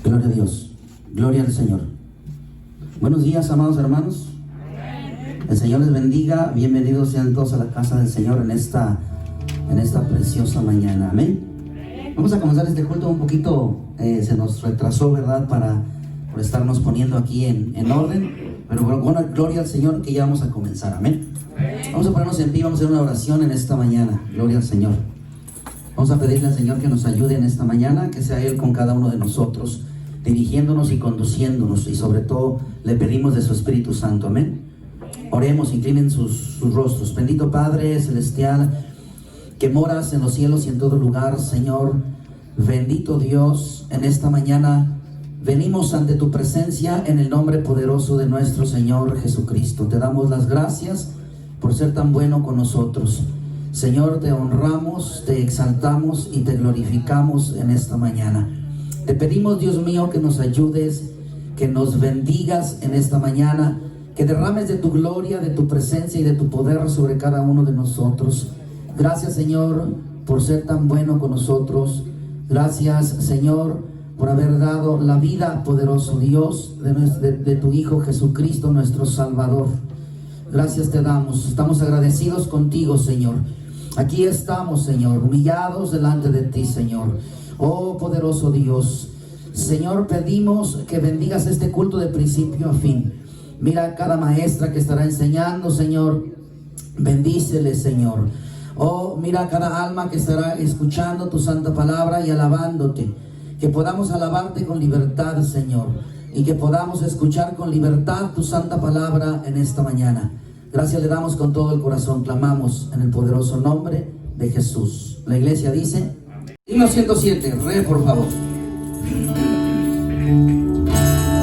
Gloria a Dios, gloria al Señor. Buenos días, amados hermanos. El Señor les bendiga. Bienvenidos sean todos a la casa del Señor en esta preciosa mañana. Amén. Vamos a comenzar este culto un poquito, se nos retrasó, ¿verdad? Por estarnos poniendo aquí en orden. Pero bueno, gloria al Señor que ya vamos a comenzar. Amén. Vamos a ponernos en pie, vamos a hacer una oración en esta mañana. Gloria al Señor. Vamos a pedirle al Señor que nos ayude en esta mañana, que sea Él con cada uno de nosotros, dirigiéndonos y conduciéndonos, y sobre todo le pedimos de su Espíritu Santo. Amén. Oremos, inclinen sus rostros. Bendito Padre Celestial, que moras en los cielos y en todo lugar, Señor, bendito Dios, en esta mañana venimos ante tu presencia en el nombre poderoso de nuestro Señor Jesucristo. Te damos las gracias por ser tan bueno con nosotros. Señor, te honramos, te exaltamos y te glorificamos en esta mañana. Te pedimos, Dios mío, que nos ayudes, que nos bendigas en esta mañana, que derrames de tu gloria, de tu presencia y de tu poder sobre cada uno de nosotros. Gracias, Señor, por ser tan bueno con nosotros. Gracias, Señor, por haber dado la vida, poderoso Dios, de tu Hijo Jesucristo, nuestro Salvador. Gracias te damos. Estamos agradecidos contigo, Señor. Aquí estamos, Señor, humillados delante de ti, Señor. Oh, poderoso Dios. Señor, pedimos que bendigas este culto de principio a fin. Mira a cada maestra que estará enseñando, Señor. Bendícele, Señor. Oh, mira a cada alma que estará escuchando tu santa palabra y alabándote. Que podamos alabarte con libertad, Señor, y que podamos escuchar con libertad tu santa palabra en esta mañana. Gracias le damos con todo el corazón. Clamamos en el poderoso nombre de Jesús. La iglesia dice, himno 107, re por favor.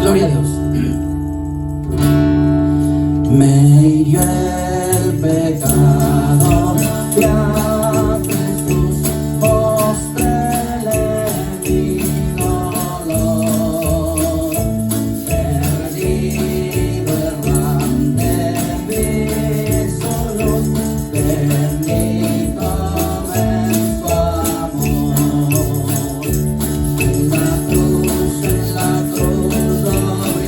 Gloria a Dios. Me hirió el pecado, ya Jesús postre le di dolor, perdido errante vi su luz, bendito en su amor. En la cruz, sobre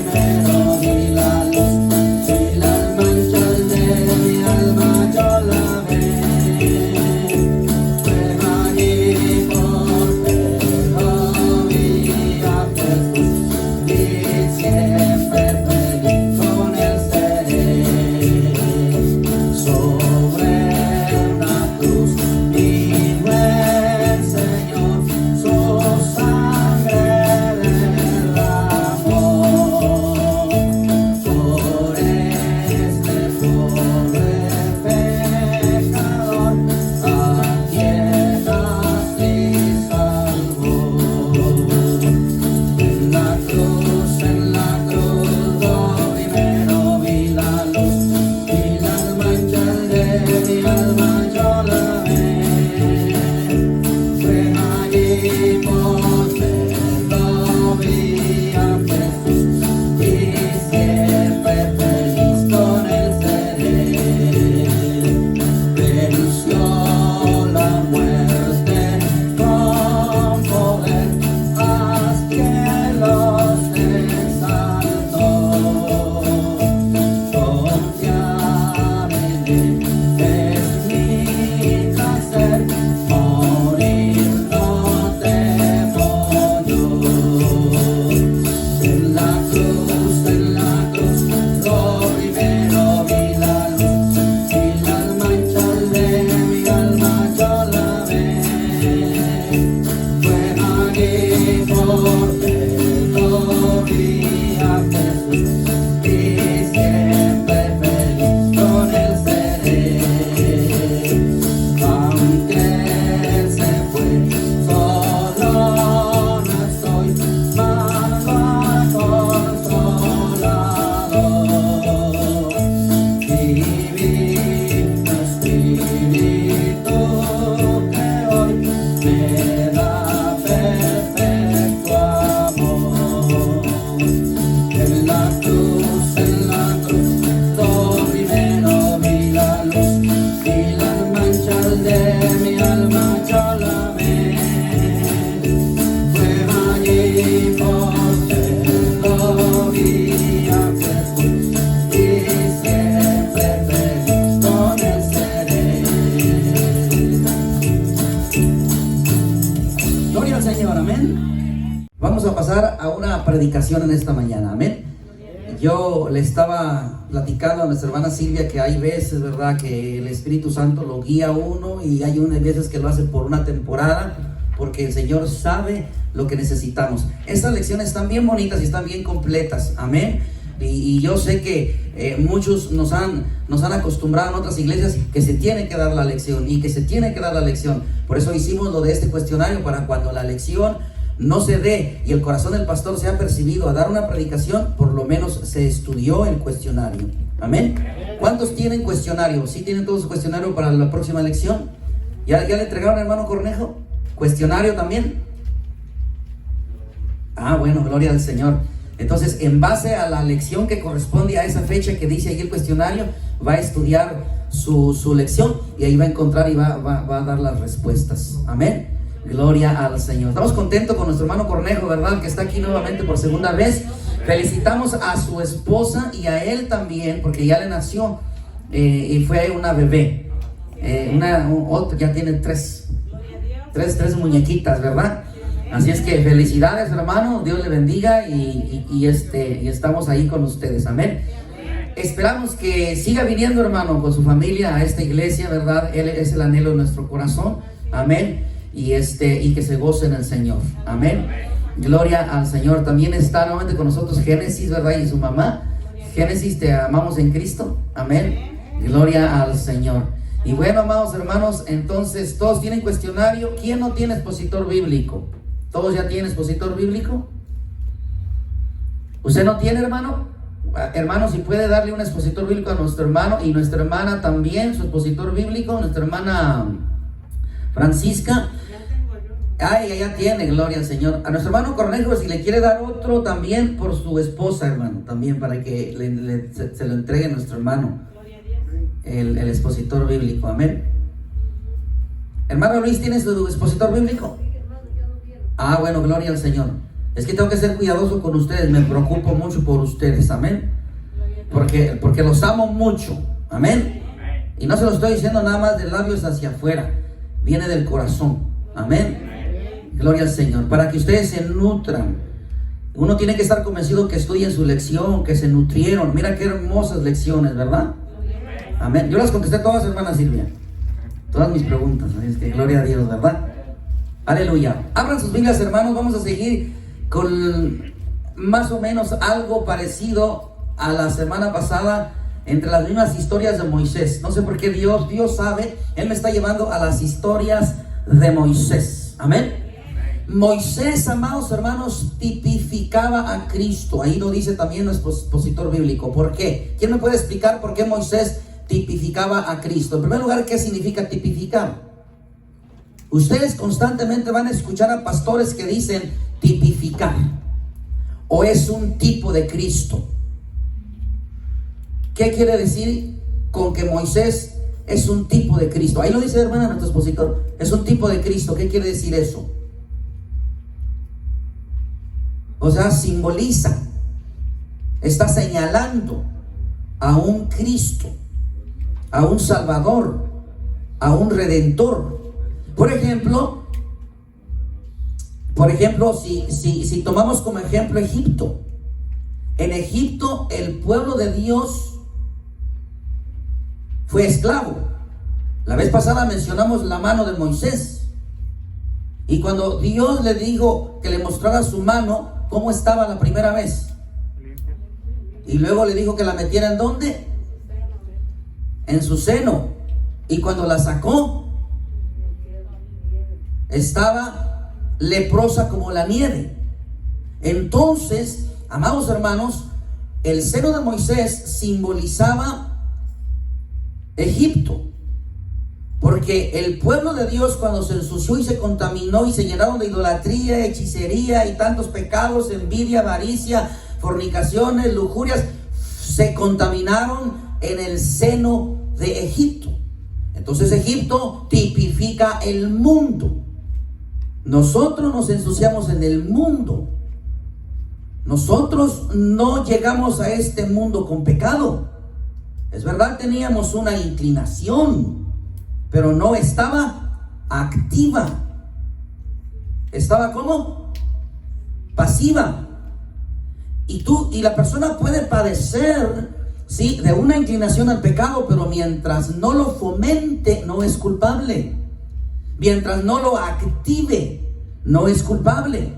Vamos a pasar a una predicación en esta mañana, amén. Yo le estaba platicando a nuestra hermana Silvia que hay veces, ¿verdad?, que el Espíritu Santo lo guía a uno, y hay unas veces que lo hace por una temporada, porque el Señor sabe lo que necesitamos. Estas lecciones están bien bonitas y están bien completas, amén. Y yo sé que muchos nos han acostumbrado en otras iglesias que se tiene que dar la lección y que se tiene que dar la lección. Por eso hicimos lo de este cuestionario, para cuando la lección no se dé y el corazón del pastor se ha percibido a dar una predicación, por lo menos se estudió el cuestionario. Amén. ¿Cuántos tienen cuestionario? ¿Sí tienen todos su cuestionario para la próxima lección? ¿Ya le entregaron, hermano Cornejo? ¿Cuestionario también? Ah, bueno, gloria al Señor. Entonces, en base a la lección que corresponde a esa fecha que dice ahí el cuestionario, va a estudiar su lección, y ahí va a encontrar y va a dar las respuestas. Amén. Gloria al Señor. Estamos contentos con nuestro hermano Cornejo, ¿verdad?, que está aquí nuevamente por segunda vez. Felicitamos a su esposa y a él también, porque ya le nació y fue una bebé. Ya tiene tres muñequitas, ¿verdad? Así es que felicidades, hermano. Dios le bendiga y estamos ahí con ustedes. Amén. Esperamos que siga viniendo, hermano, con su familia a esta iglesia, ¿verdad? Él es el anhelo de nuestro corazón. Amén. Y que se goce en el Señor. Amén. Gloria al Señor. También está nuevamente con nosotros Génesis, ¿verdad?, y su mamá. Génesis, te amamos en Cristo. Amén. Gloria al Señor. Y bueno, amados hermanos, entonces todos tienen cuestionario. ¿Quién no tiene expositor bíblico? ¿Todos ya tienen expositor bíblico? ¿Usted no tiene, hermano? Hermano, si puede darle un expositor bíblico a nuestro hermano, y nuestra hermana también, su expositor bíblico, nuestra hermana Francisca. Ay, ya tiene, gloria al Señor. A nuestro hermano Cornejo, si le quiere dar otro también por su esposa, hermano, también para que se lo entregue a nuestro hermano, el expositor bíblico. Amén. Hermano Luis, ¿tiene su expositor bíblico? Ah, bueno, gloria al Señor. Es que tengo que ser cuidadoso con ustedes, me preocupo mucho por ustedes, amén. Porque los amo mucho, amén. Y no se lo estoy diciendo nada más de labios hacia afuera, viene del corazón, amén. Gloria al Señor, para que ustedes se nutran. Uno tiene que estar convencido que estudien su lección, que se nutrieron. Mira qué hermosas lecciones, ¿verdad? Amén. Yo las contesté todas, hermana Silvia, todas mis preguntas. Es que gloria a Dios, ¿verdad? Aleluya. Abran sus Biblias, hermanos. Vamos a seguir con más o menos algo parecido a la semana pasada, entre las mismas historias de Moisés. No sé por qué Dios sabe, Él me está llevando a las historias de Moisés. Amén. Moisés, amados hermanos, tipificaba a Cristo. Ahí lo dice también nuestro expositor bíblico. ¿Por qué? ¿Quién me puede explicar por qué Moisés tipificaba a Cristo? En primer lugar, ¿qué significa tipificar? Ustedes constantemente van a escuchar a pastores que dicen tipificar, o es un tipo de Cristo. ¿Qué quiere decir con que Moisés es un tipo de Cristo? Ahí lo dice, hermana, nuestro expositor. Es un tipo de Cristo. ¿Qué quiere decir eso? O sea, simboliza, está señalando a un Cristo, a un Salvador, a un Redentor. Por ejemplo, si tomamos como ejemplo Egipto. En Egipto el pueblo de Dios fue esclavo. La vez pasada mencionamos la mano de Moisés. Y cuando Dios le dijo que le mostrara su mano, ¿cómo estaba la primera vez? Y luego le dijo que la metiera ¿en dónde? En su seno. Y cuando la sacó, estaba leprosa como la nieve. Entonces, amados hermanos, el seno de Moisés simbolizaba Egipto, porque el pueblo de Dios, cuando se ensució y se contaminó y se llenaron de idolatría, hechicería y tantos pecados, envidia, avaricia, fornicaciones, lujurias, se contaminaron en el seno de Egipto. Entonces Egipto tipifica el mundo. Nosotros nos ensuciamos en el mundo. Nosotros no llegamos a este mundo con pecado. Es verdad, teníamos una inclinación, pero no estaba activa. ¿Estaba cómo? pasiva. Y la persona puede padecer, ¿sí?, de una inclinación al pecado, pero mientras no lo fomente, no es culpable. Mientras no lo active, no es culpable.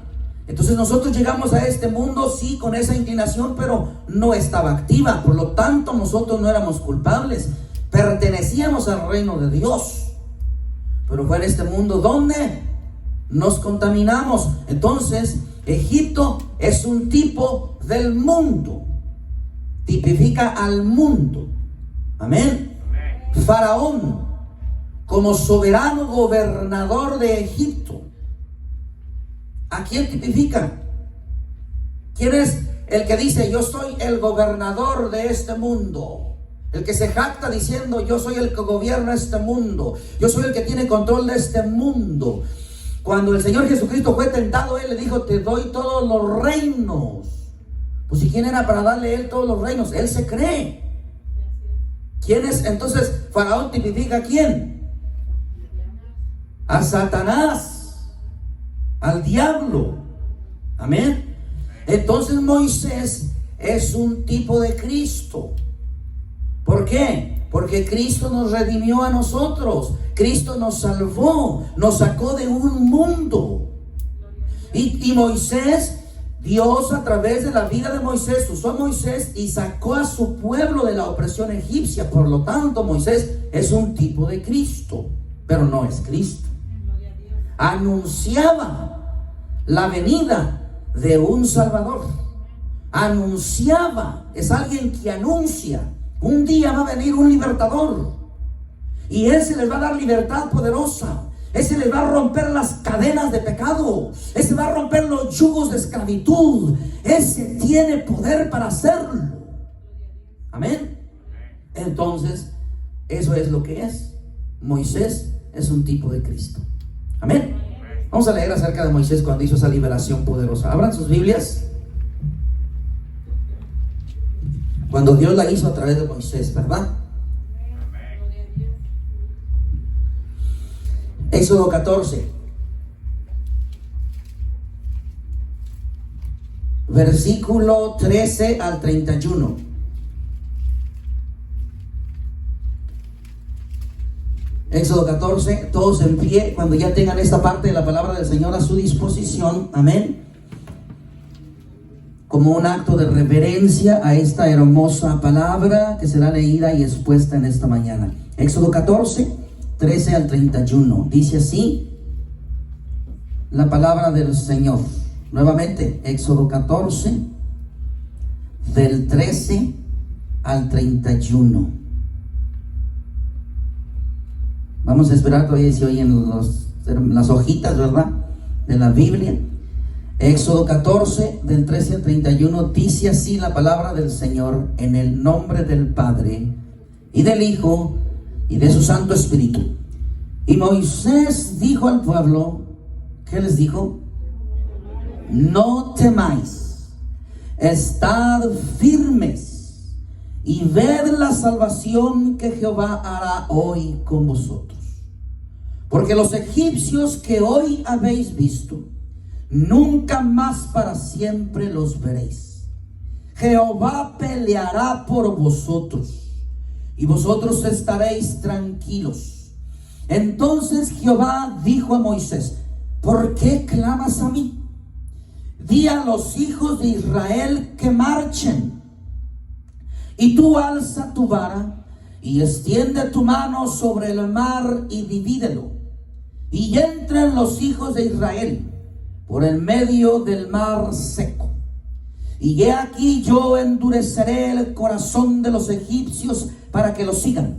Entonces nosotros llegamos a este mundo, sí, con esa inclinación, pero no estaba activa. Por lo tanto, nosotros no éramos culpables. Pertenecíamos al reino de Dios. Pero fue en este mundo donde nos contaminamos. Entonces, Egipto es un tipo del mundo. Tipifica al mundo. Amén. Faraón, como soberano gobernador de Egipto, ¿a quién tipifica? ¿Quién es el que dice: yo soy el gobernador de este mundo? El que se jacta diciendo: yo soy el que gobierna este mundo, yo soy el que tiene control de este mundo. Cuando el Señor Jesucristo fue tentado, Él le dijo: te doy todos los reinos. Pues ¿y quién era para darle a Él todos los reinos? Él se cree. ¿Quién es? Entonces, Faraón tipifica ¿a quién? A Satanás, al diablo. Amén. Entonces Moisés es un tipo de Cristo. ¿Por qué? Porque Cristo nos redimió a nosotros. Cristo nos salvó, nos sacó de un mundo. Y Moisés, Dios a través de la vida de Moisés usó a Moisés y sacó a su pueblo de la opresión egipcia. Por lo tanto, Moisés es un tipo de Cristo, pero no es Cristo. Anunciaba la venida de un Salvador. Anunciaba, es alguien que anuncia: un día va a venir un libertador, y Él se les va a dar libertad poderosa. Él se les va a romper las cadenas de pecado. Él se va a romper los yugos de esclavitud. Ese tiene poder para hacerlo. Amén. Entonces, eso es lo que es. Moisés es un tipo de Cristo. Amén. Vamos a leer acerca de Moisés cuando hizo esa liberación poderosa. Abran sus Biblias. Cuando Dios la hizo a través de Moisés, ¿verdad? Éxodo 14, versículo 13 al 31. Éxodo 14, todos en pie cuando ya tengan esta parte de la palabra del Señor a su disposición. Amén. Como un acto de reverencia a esta hermosa palabra que será leída y expuesta en esta mañana. Éxodo 14, 13 al 31. Dice así la palabra del Señor. Nuevamente, Éxodo 14, del 13 al 31. Vamos a esperar todavía si oyen las hojitas, ¿verdad?, de la Biblia. Éxodo 14, del 13 al 31. Dice así la palabra del Señor: en el nombre del Padre, y del Hijo, y de su Santo Espíritu. Y Moisés dijo al pueblo, ¿qué les dijo? No temáis, estad firmes y ved la salvación que Jehová hará hoy con vosotros. Porque los egipcios que hoy habéis visto, nunca más para siempre los veréis. Jehová peleará por vosotros, y vosotros estaréis tranquilos. Entonces Jehová dijo a Moisés: ¿por qué clamas a mí? Di a los hijos de Israel que marchen. Y tú alza tu vara y extiende tu mano sobre el mar y divídelo, y entren los hijos de Israel por el medio del mar seco. Y he aquí yo endureceré el corazón de los egipcios para que los sigan.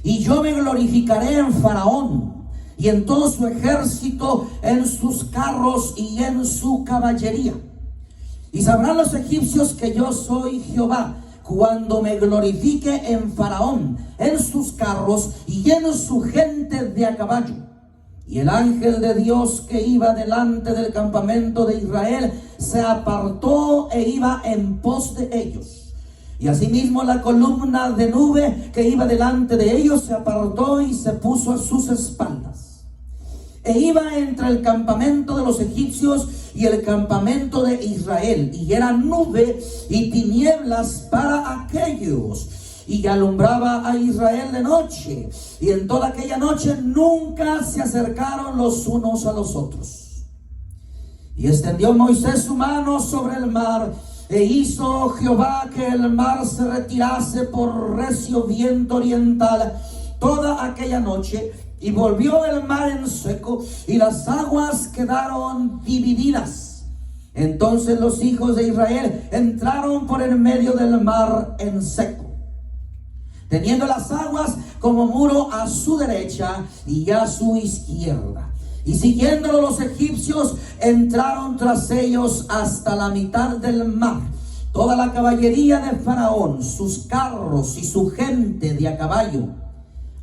Y yo me glorificaré en Faraón y en todo su ejército, en sus carros y en su caballería. Y sabrán los egipcios que yo soy Jehová, cuando me glorifique en Faraón, en sus carros y en su gente de a caballo. Y el ángel de Dios que iba delante del campamento de Israel se apartó e iba en pos de ellos. Y asimismo la columna de nube que iba delante de ellos se apartó y se puso a sus espaldas. E iba entre el campamento de los egipcios y el campamento de Israel, y era nube y tinieblas para aquellos, y alumbraba a Israel de noche, y en toda aquella noche nunca se acercaron los unos a los otros. Y extendió Moisés su mano sobre el mar, e hizo Jehová que el mar se retirase por recio viento oriental toda aquella noche, y volvió el mar en seco, y las aguas quedaron divididas. Entonces los hijos de Israel entraron por el medio del mar en seco, teniendo las aguas como muro a su derecha y a su izquierda. Y siguiéndolo los egipcios entraron tras ellos hasta la mitad del mar, toda la caballería de Faraón, sus carros y su gente de a caballo.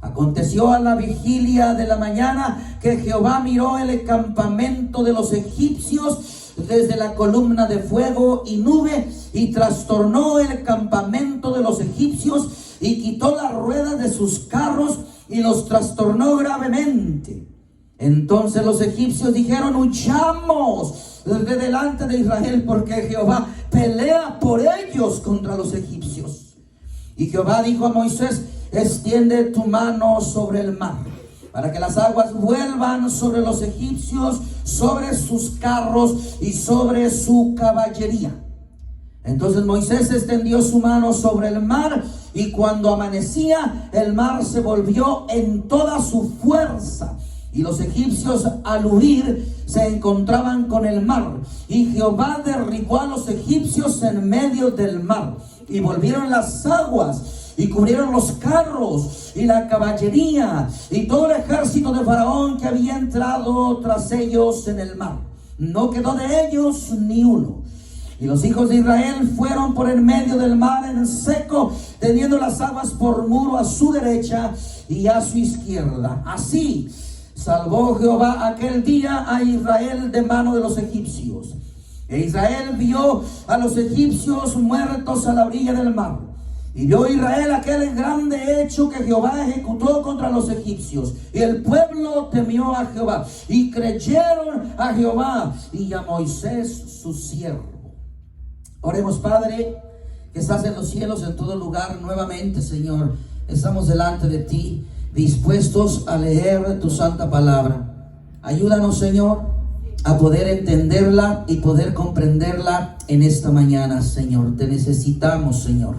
Aconteció a la vigilia de la mañana que Jehová miró el campamento de los egipcios desde la columna de fuego y nube, y trastornó el campamento de los egipcios, y quitó las ruedas de sus carros y los trastornó gravemente. Entonces los egipcios dijeron: huyamos de delante de Israel, porque Jehová pelea por ellos contra los egipcios. Y Jehová dijo a Moisés: extiende tu mano sobre el mar, para que las aguas vuelvan sobre los egipcios, sobre sus carros y sobre su caballería. Entonces Moisés extendió su mano sobre el mar, y cuando amanecía, el mar se volvió en toda su fuerza, y los egipcios al huir se encontraban con el mar, y Jehová derribó a los egipcios en medio del mar, y volvieron las aguas y cubrieron los carros y la caballería y todo el ejército de Faraón que había entrado tras ellos en el mar. No quedó de ellos ni uno. Y los hijos de Israel fueron por el medio del mar en seco, teniendo las aguas por muro a su derecha y a su izquierda. Así salvó Jehová aquel día a Israel de mano de los egipcios. E Israel vio a los egipcios muertos a la orilla del mar. Y vio Israel aquel grande hecho que Jehová ejecutó contra los egipcios. Y el pueblo temió a Jehová, y creyeron a Jehová y a Moisés su siervo. Oremos. Padre, que estás en los cielos, en todo lugar, nuevamente, Señor, estamos delante de ti, dispuestos a leer tu santa palabra. Ayúdanos, Señor, a poder entenderla y poder comprenderla en esta mañana, Señor. Te necesitamos, Señor.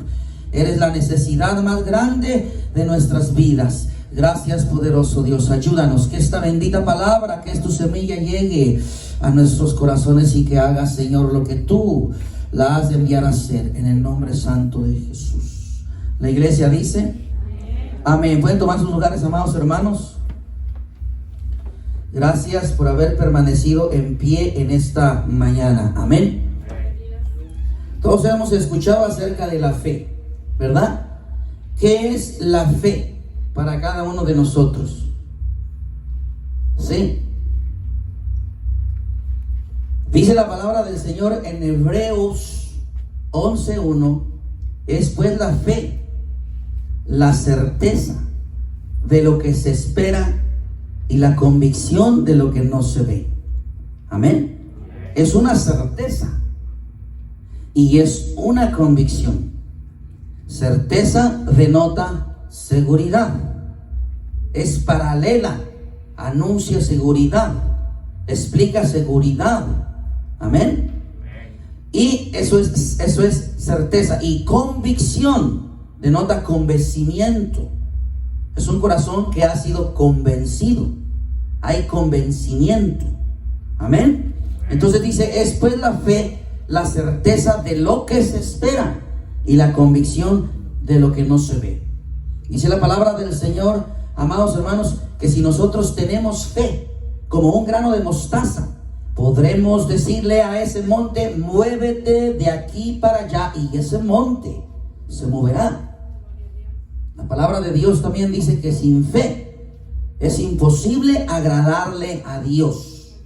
Eres la necesidad más grande de nuestras vidas. Gracias, poderoso Dios. Ayúdanos que esta bendita palabra, que es tu semilla, llegue a nuestros corazones y que haga, Señor, lo que tú la has de enviar a hacer, en el nombre santo de Jesús. La iglesia dice: amén. Pueden tomar sus lugares, amados hermanos. Gracias por haber permanecido en pie en esta mañana. Amén. Todos hemos escuchado acerca de la fe, ¿verdad? ¿Qué es la fe para cada uno de nosotros? ¿Sí? Dice la palabra del Señor en Hebreos 11:1: es pues la fe, la certeza de lo que se espera y la convicción de lo que no se ve. Amén. Es una certeza y es una convicción. Certeza denota seguridad, es paralela, anuncia seguridad, explica seguridad. Amén. Y eso es certeza. Y convicción denota convencimiento. Es un corazón que ha sido convencido. Hay convencimiento. Amén. Entonces dice: es pues la fe, la certeza de lo que se espera y la convicción de lo que no se ve. Dice la palabra del Señor, amados hermanos, que si nosotros tenemos fe como un grano de mostaza, podremos decirle a ese monte: muévete de aquí para allá, y ese monte se moverá. La palabra de Dios también dice que sin fe es imposible agradarle a Dios.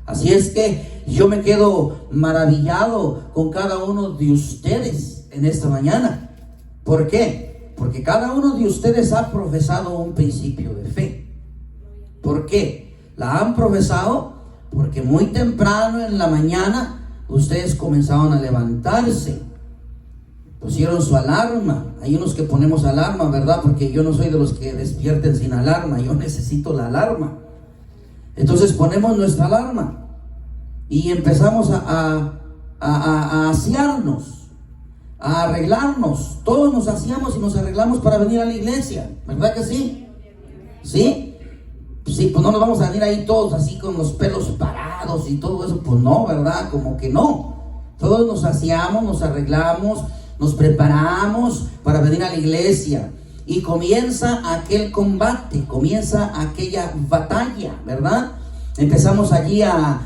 Así es que yo me quedo maravillado con cada uno de ustedes en esta mañana. ¿Por qué? Porque cada uno de ustedes ha profesado un principio de fe. ¿Por qué? La han profesado porque muy temprano en la mañana ustedes comenzaron a levantarse, pusieron su alarma. Hay unos que ponemos alarma, ¿verdad? Porque yo no soy de los que despierten sin alarma, yo necesito la alarma. Entonces ponemos nuestra alarma y empezamos a asearnos, a arreglarnos. Todos nos aseamos y nos arreglamos para venir a la iglesia, ¿verdad que sí? ¿Sí? Sí, pues no nos vamos a venir ahí todos así con los pelos parados y todo eso, pues no, ¿verdad? Como que no. Todos nos aseamos, nos arreglamos, nos preparamos para venir a la iglesia. Y comienza aquel combate, comienza aquella batalla, ¿verdad? Empezamos allí a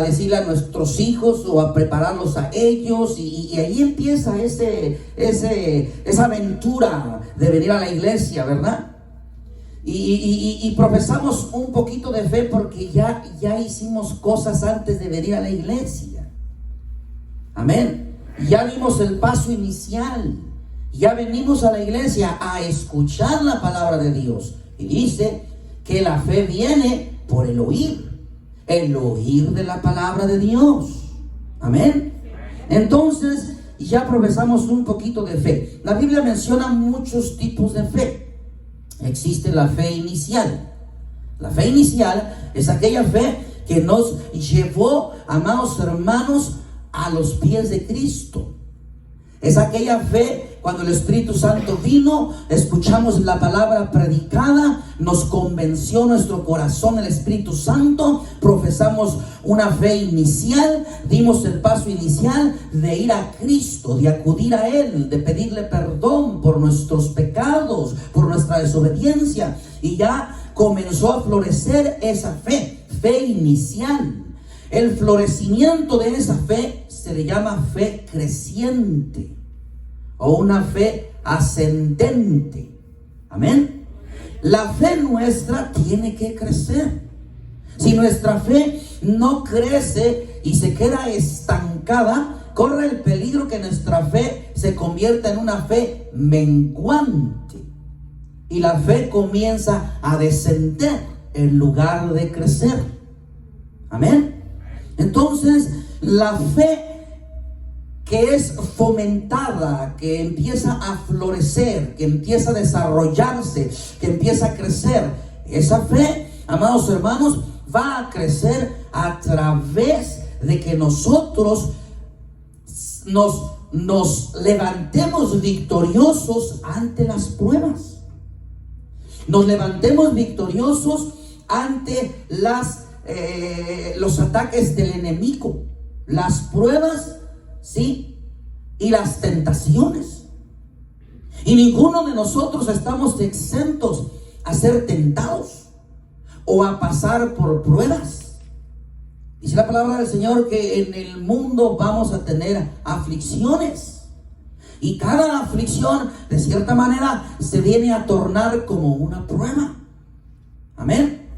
decirle a nuestros hijos o a prepararlos a ellos, y ahí empieza esa aventura de venir a la iglesia, ¿verdad? Y profesamos un poquito de fe porque ya hicimos cosas antes de venir a la iglesia. Amén. Ya dimos el paso inicial. Ya venimos a la iglesia a escuchar la palabra de Dios. Y dice que la fe viene por el oír de la palabra de Dios. Amén. Entonces ya profesamos un poquito de fe. La Biblia menciona muchos tipos de fe. Existe la fe inicial. La fe inicial es aquella fe que nos llevó, amados hermanos, a los pies de Cristo. Es aquella fe cuando el Espíritu Santo vino, escuchamos la palabra predicada, nos convenció nuestro corazón el Espíritu Santo, profesamos una fe inicial, dimos el paso inicial de ir a Cristo, de acudir a Él, de pedirle perdón por nuestros pecados, por nuestra desobediencia, y ya comenzó a florecer esa fe inicial. El florecimiento de esa fe se le llama fe creciente o una fe ascendente. Amén. La fe nuestra tiene que crecer. Si nuestra fe no crece y se queda estancada, corre el peligro que nuestra fe se convierta en una fe menguante y la fe comienza a descender en lugar de crecer. Amén. Entonces, la fe que es fomentada, que empieza a florecer, que empieza a desarrollarse, que empieza a crecer, esa fe, amados hermanos, va a crecer a través de que nosotros nos levantemos victoriosos ante las pruebas. Nos levantemos victoriosos ante los ataques del enemigo, las pruebas, sí, y las tentaciones. Y ninguno de nosotros estamos exentos a ser tentados o a pasar por pruebas. Dice la palabra del Señor que en el mundo vamos a tener aflicciones, y cada aflicción de cierta manera se viene a tornar como una prueba. Amén.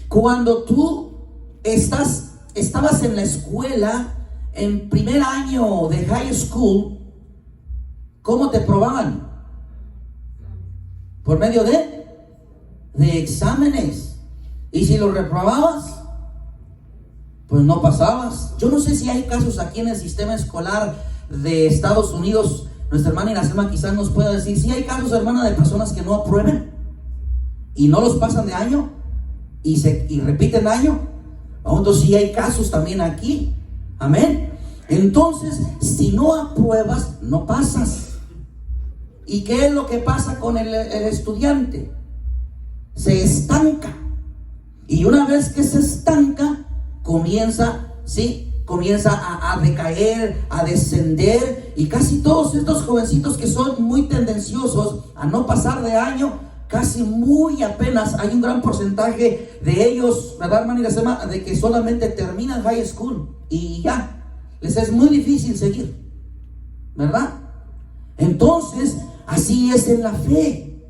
Cuando tú estabas en la escuela, en primer año de high school, ¿cómo te probaban? Por medio de exámenes. Y si lo reprobabas, pues no pasabas. Yo no sé si hay casos aquí en el sistema escolar de Estados Unidos. Nuestra hermana Iracema quizás nos pueda decir si hay casos, hermana, de personas que no aprueben y no los pasan de año y repiten año. Entonces sí hay casos también aquí. Amén. Entonces, si no apruebas, no pasas. ¿Y qué es lo que pasa con el estudiante? Se estanca. Y una vez que se estanca, comienza a decaer, a descender. Y casi todos estos jovencitos que son muy tendenciosos a no pasar de año, casi muy apenas hay un gran porcentaje de ellos, ¿verdad, hermana Iracema?, de que solamente terminan high school y ya, les es muy difícil seguir, ¿verdad? Entonces, así es en la fe.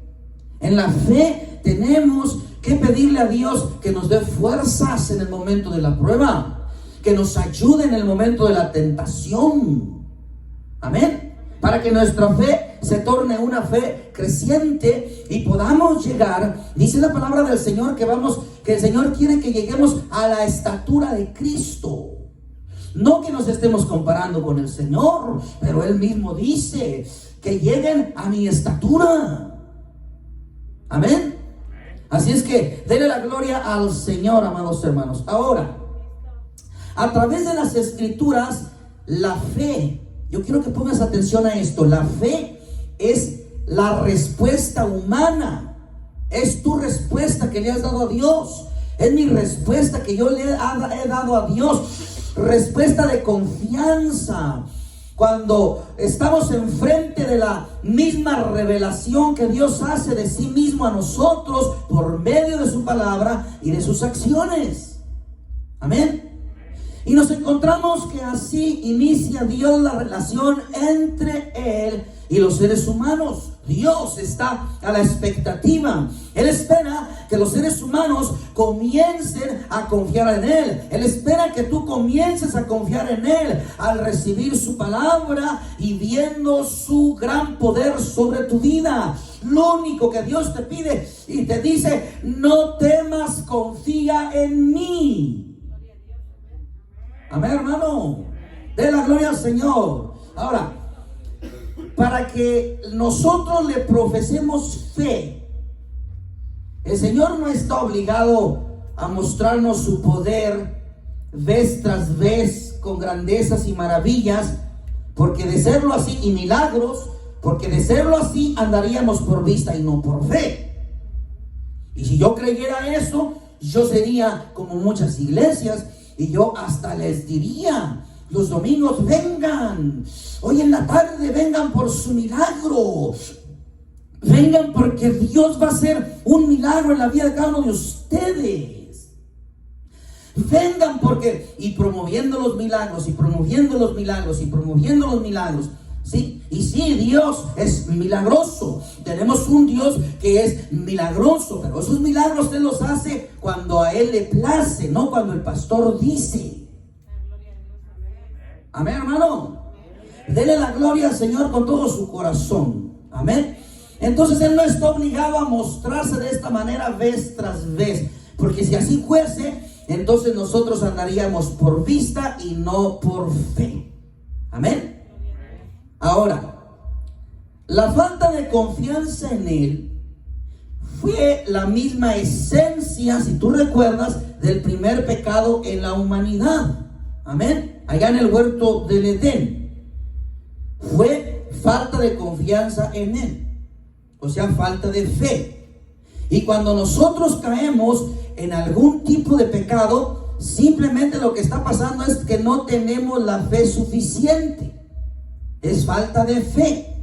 En la fe tenemos que pedirle a Dios que nos dé fuerzas en el momento de la prueba, que nos ayude en el momento de la tentación. Amén. para que nuestra fe se torne una fe creciente y podamos llegar, dice la palabra del Señor, que el Señor quiere que lleguemos a la estatura de Cristo. No que nos estemos comparando con el Señor, pero Él mismo dice que lleguen a mi estatura. Amén. Así es que denle la gloria al Señor, amados hermanos. Ahora, a través de las Escrituras, la fe, yo quiero que pongas atención a esto. La fe es la respuesta humana. Es tu respuesta que le has dado a Dios. Es mi respuesta que yo le he dado a Dios. Respuesta de confianza. Cuando estamos enfrente de la misma revelación que Dios hace de sí mismo a nosotros por medio de su palabra y de sus acciones. Amén. Y nos encontramos que así inicia Dios la relación entre Él y los seres humanos. Dios está a la expectativa. Él espera que los seres humanos comiencen a confiar en Él. Él espera que tú comiences a confiar en Él al recibir su palabra y viendo su gran poder sobre tu vida. Lo único que Dios te pide y te dice: no temas, confía en mí. Amén, hermano. De la gloria al Señor. Ahora, para que nosotros le profesemos fe, el Señor no está obligado a mostrarnos su poder vez tras vez con grandezas y maravillas, porque de serlo así, y milagros, porque de serlo así andaríamos por vista y no por fe. Y si yo creyera eso, yo sería como muchas iglesias. Y yo hasta les diría: los domingos vengan, hoy en la tarde vengan por su milagro, vengan porque Dios va a hacer un milagro en la vida de cada uno de ustedes. Vengan porque, y promoviendo los milagros, y promoviendo los milagros, y promoviendo los milagros. ¿Sí? Y sí, Dios es milagroso. Tenemos un Dios que es milagroso, pero esos milagros Él los hace cuando a Él le place, no cuando el pastor dice. Amén, hermano. Dele la gloria al Señor con todo su corazón. Amén. Entonces Él no está obligado a mostrarse de esta manera vez tras vez, porque si así fuese, entonces nosotros andaríamos por vista y no por fe. Amén. Ahora, la falta de confianza en Él fue la misma esencia, si tú recuerdas, del primer pecado en la humanidad. Amén. Allá en el huerto del Edén. Fue falta de confianza en Él. O sea, falta de fe. Y cuando nosotros caemos en algún tipo de pecado, simplemente lo que está pasando es que no tenemos la fe suficiente. Es falta de fe.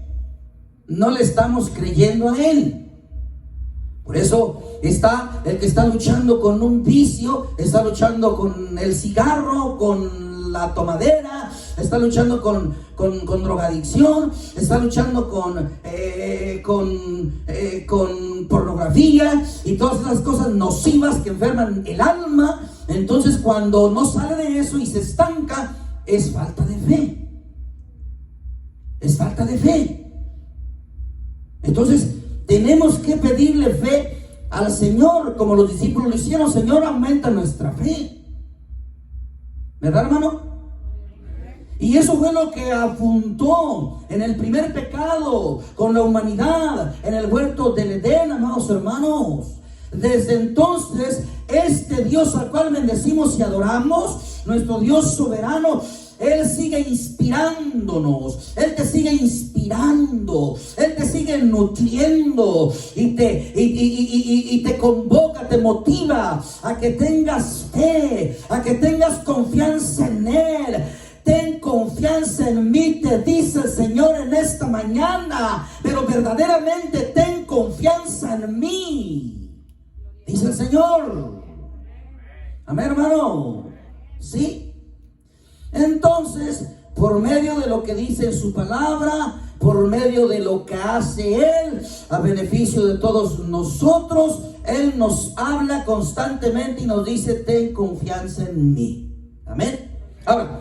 No le estamos creyendo a Él. Por eso está el que está luchando con un vicio, está luchando con el cigarro, con la tomadera, está luchando con drogadicción, está luchando con pornografía y todas esas cosas nocivas que enferman el alma. Entonces, cuando no sale de eso y se estanca, es falta de fe. Es falta de fe. Entonces tenemos que pedirle fe al Señor, como los discípulos lo hicieron. Señor, aumenta nuestra fe. ¿Verdad, hermano? Y eso fue lo que apuntó en el primer pecado con la humanidad en el huerto del Edén, amados hermanos. Desde entonces, este Dios al cual bendecimos y adoramos, nuestro Dios soberano, Él sigue inspirándonos, Él te sigue inspirando, Él te sigue nutriendo y te convoca, te motiva a que tengas fe, a que tengas confianza en Él. Ten confianza en mí, te dice el Señor en esta mañana, pero verdaderamente ten confianza en mí, dice el Señor. Amén, hermano. ¿Sí? Entonces, por medio de lo que dice en su palabra, por medio de lo que hace Él a beneficio de todos nosotros, Él nos habla constantemente y nos dice: ten confianza en mí. Amén. Ahora,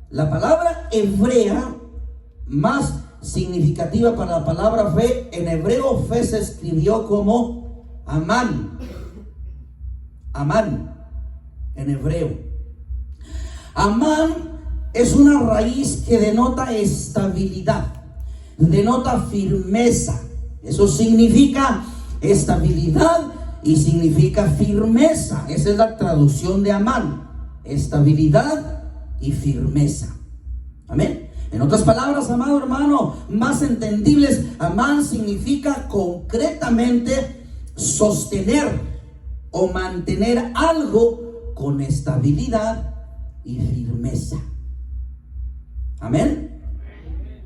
la palabra hebrea más significativa para la palabra fe. En hebreo, fe se escribió como Amán. Amán, en hebreo. Amán es una raíz que denota estabilidad, denota firmeza. Eso significa estabilidad y significa firmeza. Esa es la traducción de Amán: estabilidad y firmeza. Amén. En otras palabras, amado hermano, más entendibles, Amán significa concretamente sostener o mantener algo con estabilidad y firmeza. Amén.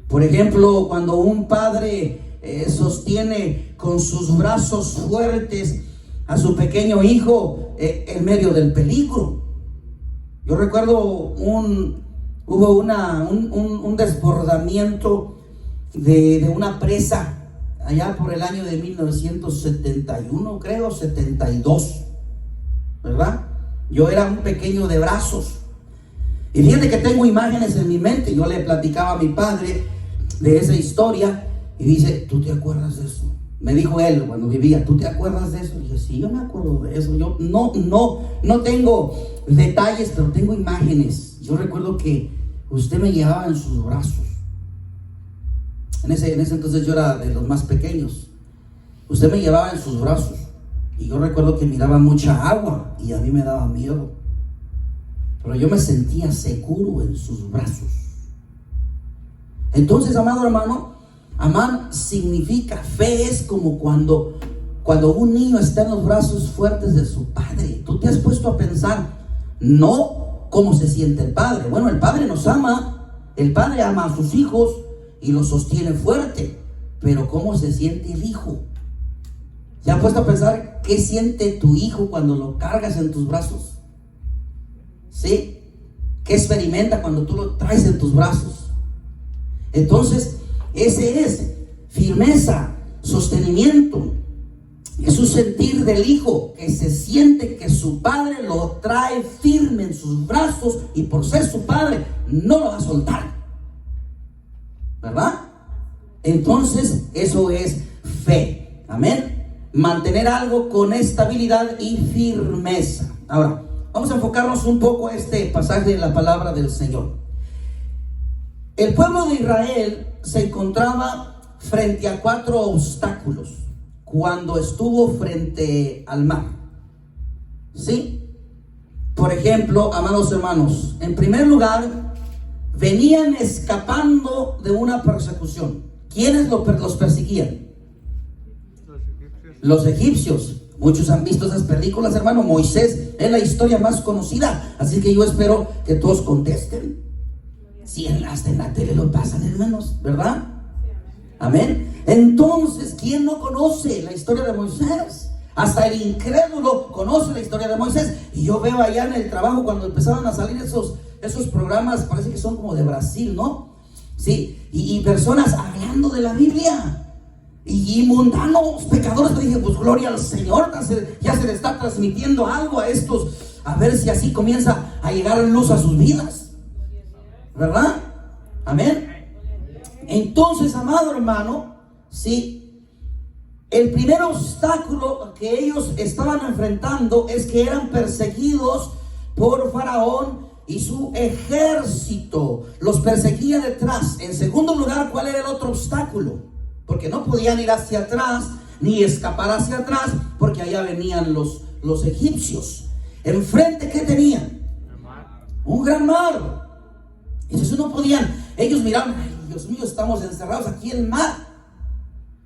Por ejemplo, cuando un padre sostiene con sus brazos fuertes a su pequeño hijo en medio del peligro. Yo recuerdo hubo un desbordamiento de una presa allá por el año de 1971, creo, 72, ¿verdad? Yo era un pequeño de brazos. Y fíjate que tengo imágenes en mi mente. Yo le platicaba a mi padre de esa historia y dice: ¿tú te acuerdas de eso? Me dijo él cuando vivía: ¿tú te acuerdas de eso? Y dije: sí, yo me acuerdo de eso. Yo no tengo detalles, pero tengo imágenes. Yo recuerdo que usted me llevaba en sus brazos. En ese entonces yo era de los más pequeños. Usted me llevaba en sus brazos. Y yo recuerdo que miraba mucha agua y a mí me daba miedo. Pero yo me sentía seguro en sus brazos. Entonces, amado hermano, Amán significa, fe es como cuando un niño está en los brazos fuertes de su padre. Tú te has puesto a pensar, no cómo se siente el padre. Bueno, el padre nos ama, el padre ama a sus hijos y los sostiene fuerte, pero ¿cómo se siente el hijo? ¿Se has puesto a pensar qué siente tu hijo cuando lo cargas en tus brazos? ¿Sí? ¿Qué experimenta cuando tú lo traes en tus brazos? Entonces, ese es firmeza, sostenimiento. Es un sentir del hijo que se siente que su padre lo trae firme en sus brazos y por ser su padre no lo va a soltar, ¿verdad? Entonces, eso es fe. Amén. Mantener algo con estabilidad y firmeza. Ahora, vamos a enfocarnos un poco a este pasaje de la palabra del Señor. El pueblo de Israel se encontraba frente a 4 obstáculos cuando estuvo frente al mar. ¿Sí? Por ejemplo, amados hermanos, en primer lugar, venían escapando de una persecución. ¿Quiénes los perseguían? Los egipcios. Muchos han visto esas películas, hermano. Moisés es la historia más conocida, así que yo espero que todos contesten. Si hasta en la tele lo pasan, hermanos, ¿verdad? Amén. Entonces, ¿quién no conoce la historia de Moisés? Hasta el incrédulo conoce la historia de Moisés. Y yo veo allá en el trabajo cuando empezaban a salir esos programas, parece que son como de Brasil, ¿no? Sí, y personas hablando de la Biblia. Y mundanos, pecadores. Yo dije, pues gloria al Señor, ya se le está transmitiendo algo a estos, a ver si así comienza a llegar luz a sus vidas, ¿verdad? Amén. Entonces, amado hermano, sí, el primer obstáculo que ellos estaban enfrentando es que eran perseguidos por Faraón y su ejército. Los perseguía detrás. En segundo lugar, ¿cuál era el otro obstáculo? Porque no podían ir hacia atrás ni escapar hacia atrás, porque allá venían los egipcios. Enfrente, ¿qué tenían? Un gran mar. Entonces no podían. Ellos miraban: ay, Dios mío, estamos encerrados aquí en el mar.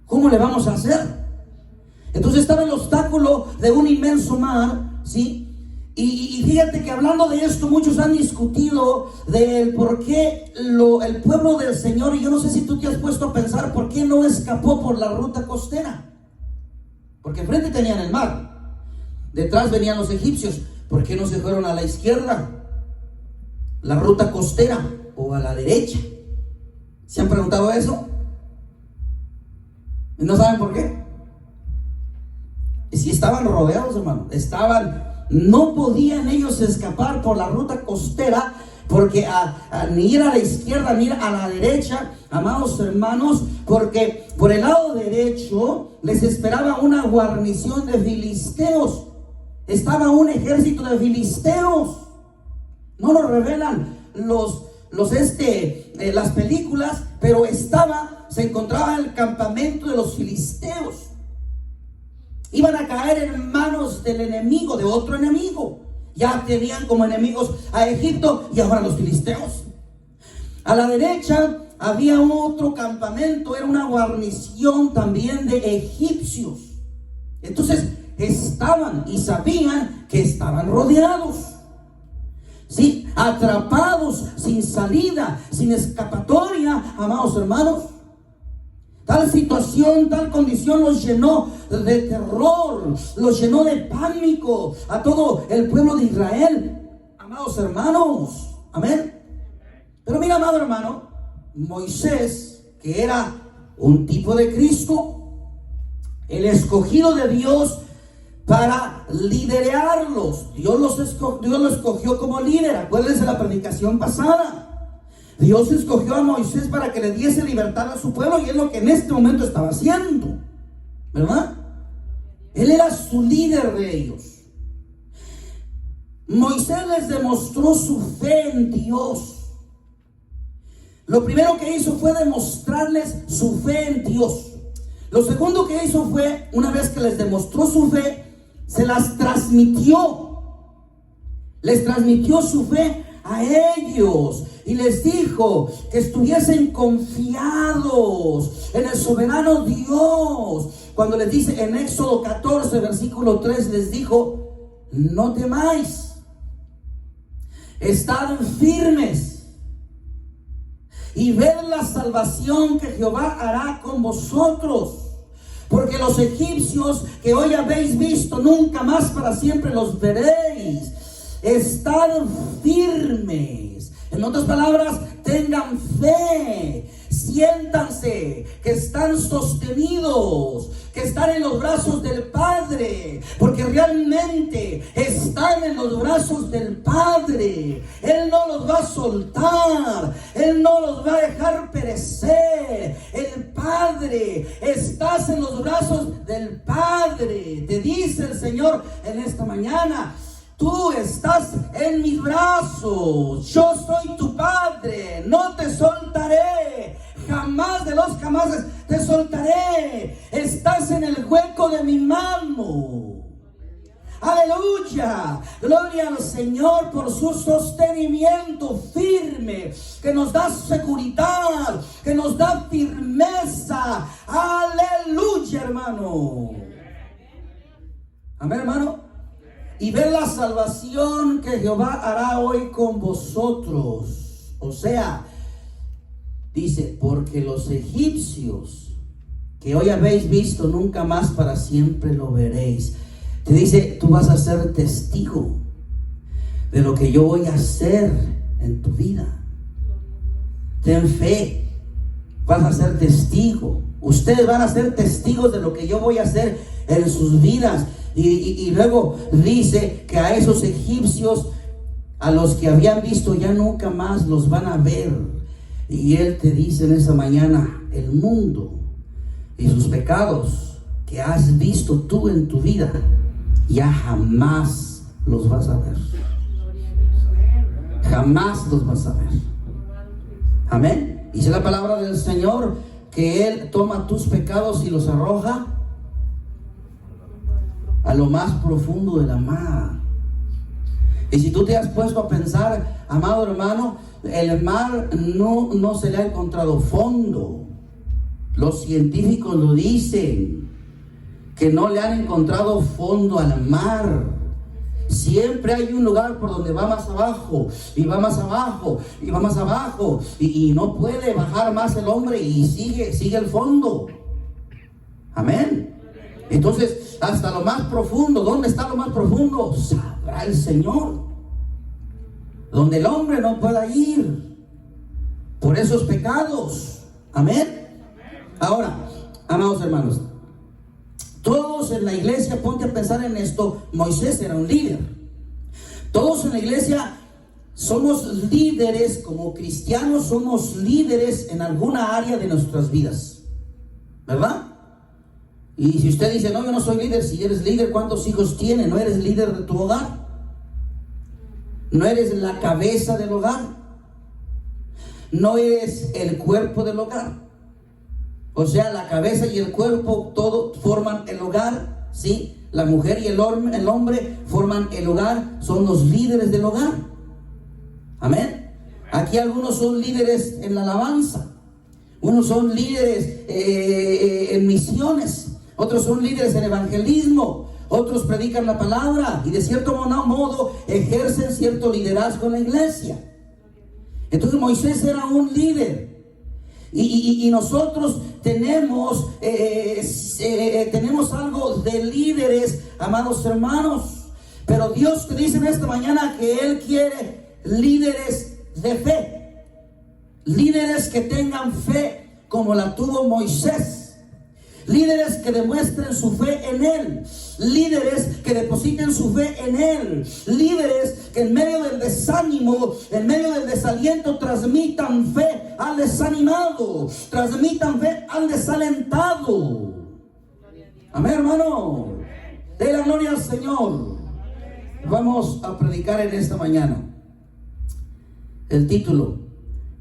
¿Cómo le vamos a hacer? Entonces estaba el obstáculo de un inmenso mar, ¿sí? Y fíjate que hablando de esto, muchos han discutido del por qué el pueblo del Señor, y yo no sé si tú te has puesto a pensar por qué no escapó por la ruta costera. Porque enfrente tenían el mar, detrás venían los egipcios. ¿Por qué no se fueron a la izquierda, la ruta costera, o a la derecha? ¿Se han preguntado eso? ¿Y no saben por qué? Y si estaban rodeados, hermano, no podían ellos escapar por la ruta costera, porque ni ir a la izquierda ni ir a la derecha, amados hermanos, porque por el lado derecho les esperaba una guarnición de filisteos. Estaba un ejército de filisteos. No lo revelan las películas, pero se encontraba en el campamento de los filisteos. Iban a caer en manos del enemigo, de otro enemigo. Ya tenían como enemigos a Egipto y ahora los filisteos. A la derecha había otro campamento, era una guarnición también de egipcios. Entonces estaban y sabían que estaban rodeados, ¿sí? Atrapados, sin salida, sin escapatoria, amados hermanos. Tal situación, tal condición los llenó de terror, los llenó de pánico a todo el pueblo de Israel, amados hermanos. Amén. Pero mira, amado hermano, Moisés, que era un tipo de Cristo, el escogido de Dios para liderarlos. Dios lo escogió como líder. Acuérdense la predicación pasada. Dios escogió a Moisés para que le diese libertad a su pueblo, y es lo que en este momento estaba haciendo, ¿verdad? Él era su líder de ellos. Moisés les demostró su fe en Dios. Lo primero que hizo fue demostrarles su fe en Dios. Lo segundo que hizo fue, una vez que les demostró su fe, se las transmitió. Les transmitió su fe a ellos y les dijo que estuviesen confiados en el soberano Dios. Cuando les dice en Éxodo 14 versículo 3, les dijo: no temáis, estad firmes y ved la salvación que Jehová hará con vosotros. Porque los egipcios que hoy habéis visto, nunca más para siempre los veréis. Estad firmes. En otras palabras, tengan fe. Siéntanse que están sostenidos, que están en los brazos del Padre, porque realmente están en los brazos del Padre. Él no los va a soltar, Él no los va a dejar perecer. El Padre, estás en los brazos del Padre. Te dice el Señor en esta mañana: tú estás en mis brazos, yo soy tu Padre, no te soltaré, jamás de los jamases te soltaré, estás en el hueco de mi mano. Aleluya, gloria al Señor por su sostenimiento firme, que nos da seguridad, que nos da firmeza. Aleluya, hermano. Amén, hermano. Y ver la salvación que Jehová hará hoy con vosotros. O sea, dice: porque los egipcios que hoy habéis visto, nunca más para siempre lo veréis. Te dice: tú vas a ser testigo de lo que yo voy a hacer en tu vida. Ten fe, vas a ser testigo. Ustedes van a ser testigos de lo que yo voy a hacer en sus vidas. Y luego dice que a esos egipcios, a los que habían visto, ya nunca más los van a ver. Y Él te dice en esa mañana: el mundo y sus pecados que has visto tú en tu vida, ya jamás los vas a ver. Jamás los vas a ver. Amén. Dice la palabra del Señor que Él toma tus pecados y los arroja a lo más profundo de la mar. Y si tú te has puesto a pensar, amado hermano, el mar no se le ha encontrado fondo. Los científicos lo dicen, que no le han encontrado fondo al mar. Siempre hay un lugar por donde va más abajo, y va más abajo, y va más abajo, y no puede bajar más el hombre, y sigue el fondo. Amén. Entonces, hasta lo más profundo, ¿dónde está lo más profundo? Sabrá el Señor. Donde el hombre no pueda ir por esos pecados. Amén. Ahora, amados hermanos, todos en la iglesia, ponte a pensar en esto. Moisés era un líder. Todos en la iglesia somos líderes como cristianos, somos líderes en alguna área de nuestras vidas, ¿verdad? Y si usted dice, no, yo no soy líder, si eres líder, ¿cuántos hijos tienes? ¿No eres líder de tu hogar? ¿No eres la cabeza del hogar? ¿No eres el cuerpo del hogar? O sea, la cabeza y el cuerpo, todo forman el hogar, ¿sí? La mujer y el hombre forman el hogar, son los líderes del hogar. Amén. Aquí algunos son líderes en la alabanza, unos son líderes en misiones, otros son líderes en evangelismo, otros predican la palabra y de cierto modo ejercen cierto liderazgo en la iglesia. Entonces Moisés era un líder. Y nosotros tenemos algo de líderes, amados hermanos. Pero Dios te dice en esta mañana que Él quiere líderes de fe. Líderes que tengan fe como la tuvo Moisés. Líderes que demuestren su fe en Él. Líderes que depositen su fe en Él. Líderes que en medio del desánimo, en medio del desaliento, transmitan fe al desanimado, transmitan fe al desalentado. Amén, hermano. Dé la gloria al Señor. Vamos a predicar en esta mañana. El título: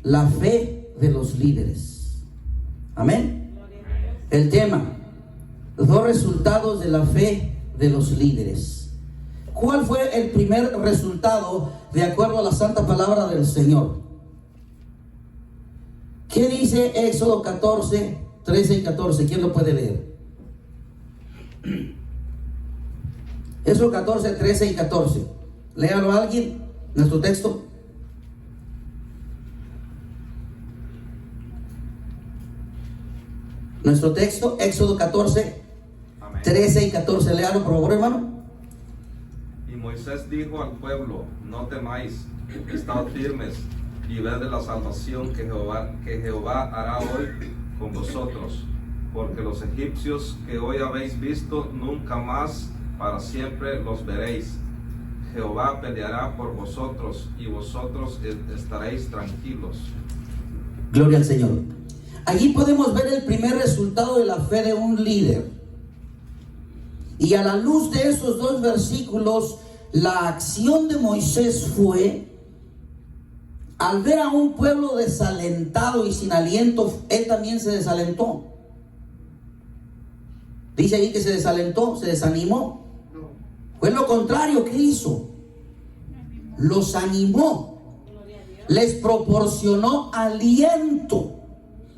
la fe de los líderes. Amén. El tema: dos resultados de la fe de los líderes. ¿Cuál fue el primer resultado de acuerdo a la santa palabra del Señor? ¿Qué dice Éxodo 14, 13 y 14? ¿Quién lo puede leer? Éxodo 14, 13 y 14. Léalo a alguien, nuestro texto. Nuestro texto, Éxodo 14, amén, 13 y 14. Léalo, por favor, hermano. Y Moisés dijo al pueblo: no temáis, estad firmes y ved de la salvación que Jehová hará hoy con vosotros, porque los egipcios que hoy habéis visto, nunca más para siempre los veréis. Jehová peleará por vosotros y vosotros estaréis tranquilos. Gloria al Señor. Allí podemos ver el primer resultado de la fe de un líder. Y a la luz de esos dos versículos, la acción de Moisés fue, al ver a un pueblo desalentado y sin aliento, él también se desalentó. Dice ahí que se desalentó, se desanimó. Fue lo contrario. ¿Qué hizo? Los animó, les proporcionó aliento.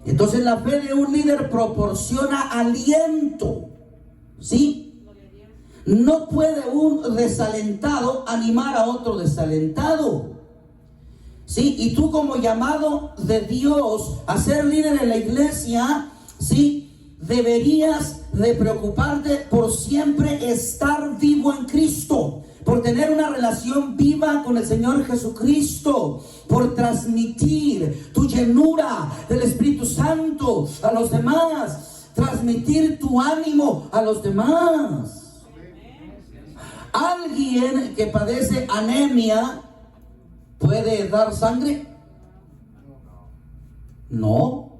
Entonces la fe de un líder proporciona aliento, ¿sí? No puede un desalentado animar a otro desalentado, ¿sí? Y tú, como llamado de Dios a ser líder en la iglesia, ¿sí?, deberías de preocuparte por siempre estar vivo en Cristo, por tener una relación viva con el Señor Jesucristo, por transmitir tu llenura del Espíritu Santo a los demás, transmitir tu ánimo a los demás. ¿Alguien que padece anemia puede dar sangre? No,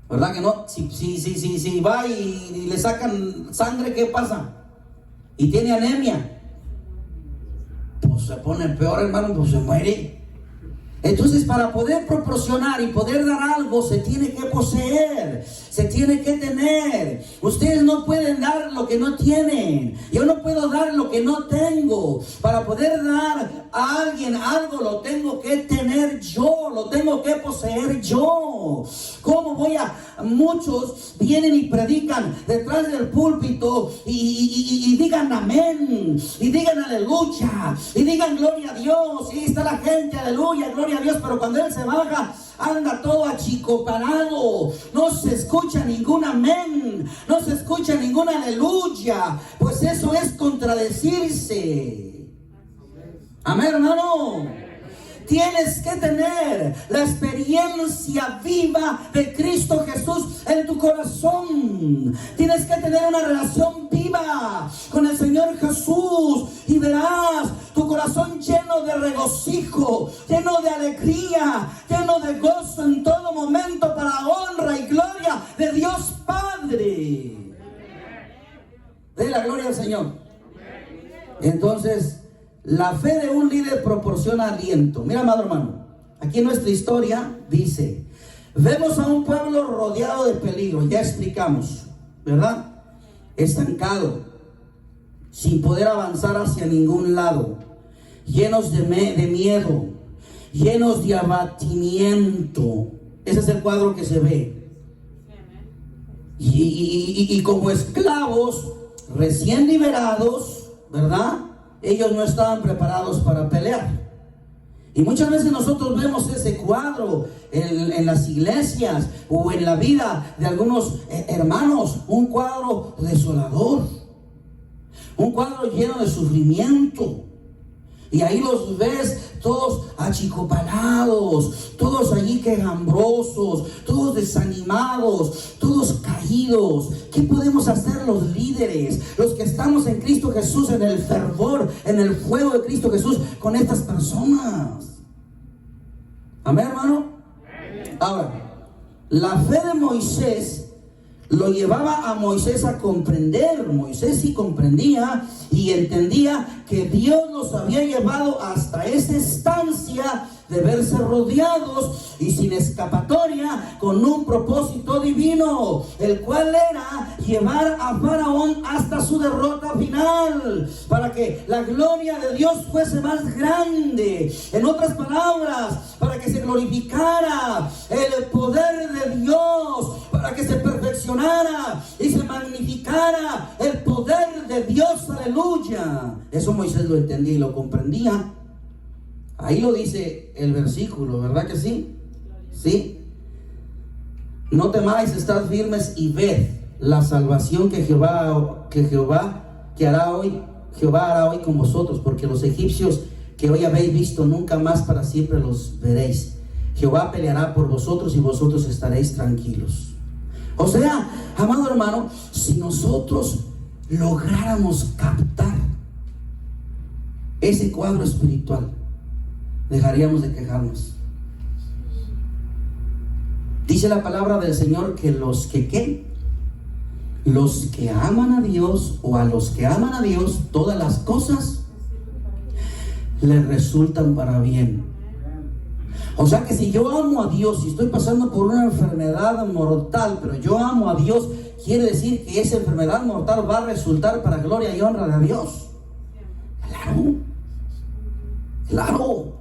¿verdad que no? Si va y le sacan sangre, ¿qué pasa? Y tiene anemia, pues se pone peor, hermano, pues se muere. Entonces, para poder proporcionar y poder dar algo, se tiene que poseer, se tiene que tener. Ustedes no pueden dar lo que no tienen. Yo no puedo dar lo que no tengo. Para poder dar a alguien algo, lo tengo que tener yo, lo tengo que poseer yo. ¿Cómo voy a? Muchos vienen y predican detrás del púlpito y digan amén, y digan aleluya, y digan gloria a Dios, y está la gente, aleluya, gloria a Dios, pero cuando Él se baja, anda todo achicoparado, no se escucha ningún amén, no se escucha ningún aleluya, pues eso es contradecirse. Amén, hermano. Tienes que tener la experiencia viva de Cristo Jesús en tu corazón. Tienes que tener una relación viva viva con el Señor Jesús y verás tu corazón lleno de regocijo, lleno de alegría, lleno de gozo en todo momento para honra y gloria de Dios Padre. De la gloria al Señor. Entonces, la fe de un líder proporciona aliento. Mira, amado hermano, aquí en nuestra historia dice: vemos a un pueblo rodeado de peligro, ya explicamos, ¿verdad? Estancado, sin poder avanzar hacia ningún lado, llenos de miedo, llenos de abatimiento. Ese es el cuadro que se ve. Y como esclavos recién liberados, ¿verdad? Ellos no estaban preparados para pelear. Y muchas veces nosotros vemos ese cuadro en las iglesias o en la vida de algunos hermanos, un cuadro desolador, un cuadro lleno de sufrimiento. Y ahí los ves todos achicopalados, todos allí quejambrosos, todos desanimados, todos caídos. ¿Qué podemos hacer los líderes, los que estamos en Cristo Jesús, en el fervor, en el fuego de Cristo Jesús, con estas personas? Amén, hermano. Ahora, la fe de Moisés lo llevaba a Moisés a comprender. Moisés sí comprendía y entendía que Dios los había llevado hasta esa estancia de verse rodeados y sin escapatoria, con un propósito divino, el cual era llevar a Faraón hasta su derrota final, para que la gloria de Dios fuese más grande. En otras palabras, para que se glorificara el poder de Dios, para que se perfeccionara y se magnificara el poder de Dios. Aleluya. Eso Moisés lo entendía y lo comprendía. Ahí lo dice el versículo, ¿verdad que sí? Sí. No temáis, estad firmes y ved la salvación que Jehová hará hoy con vosotros, porque los egipcios que hoy habéis visto, nunca más para siempre los veréis. Jehová peleará por vosotros y vosotros estaréis tranquilos. O sea, amado hermano, si nosotros lográramos captar ese cuadro espiritual, dejaríamos de quejarnos. Dice la palabra del Señor que los que aman a Dios, o a los que aman a Dios, todas las cosas les resultan para bien. O sea que si yo amo a Dios y estoy pasando por una enfermedad mortal, pero yo amo a Dios, quiere decir que esa enfermedad mortal va a resultar para gloria y honra de Dios. Claro.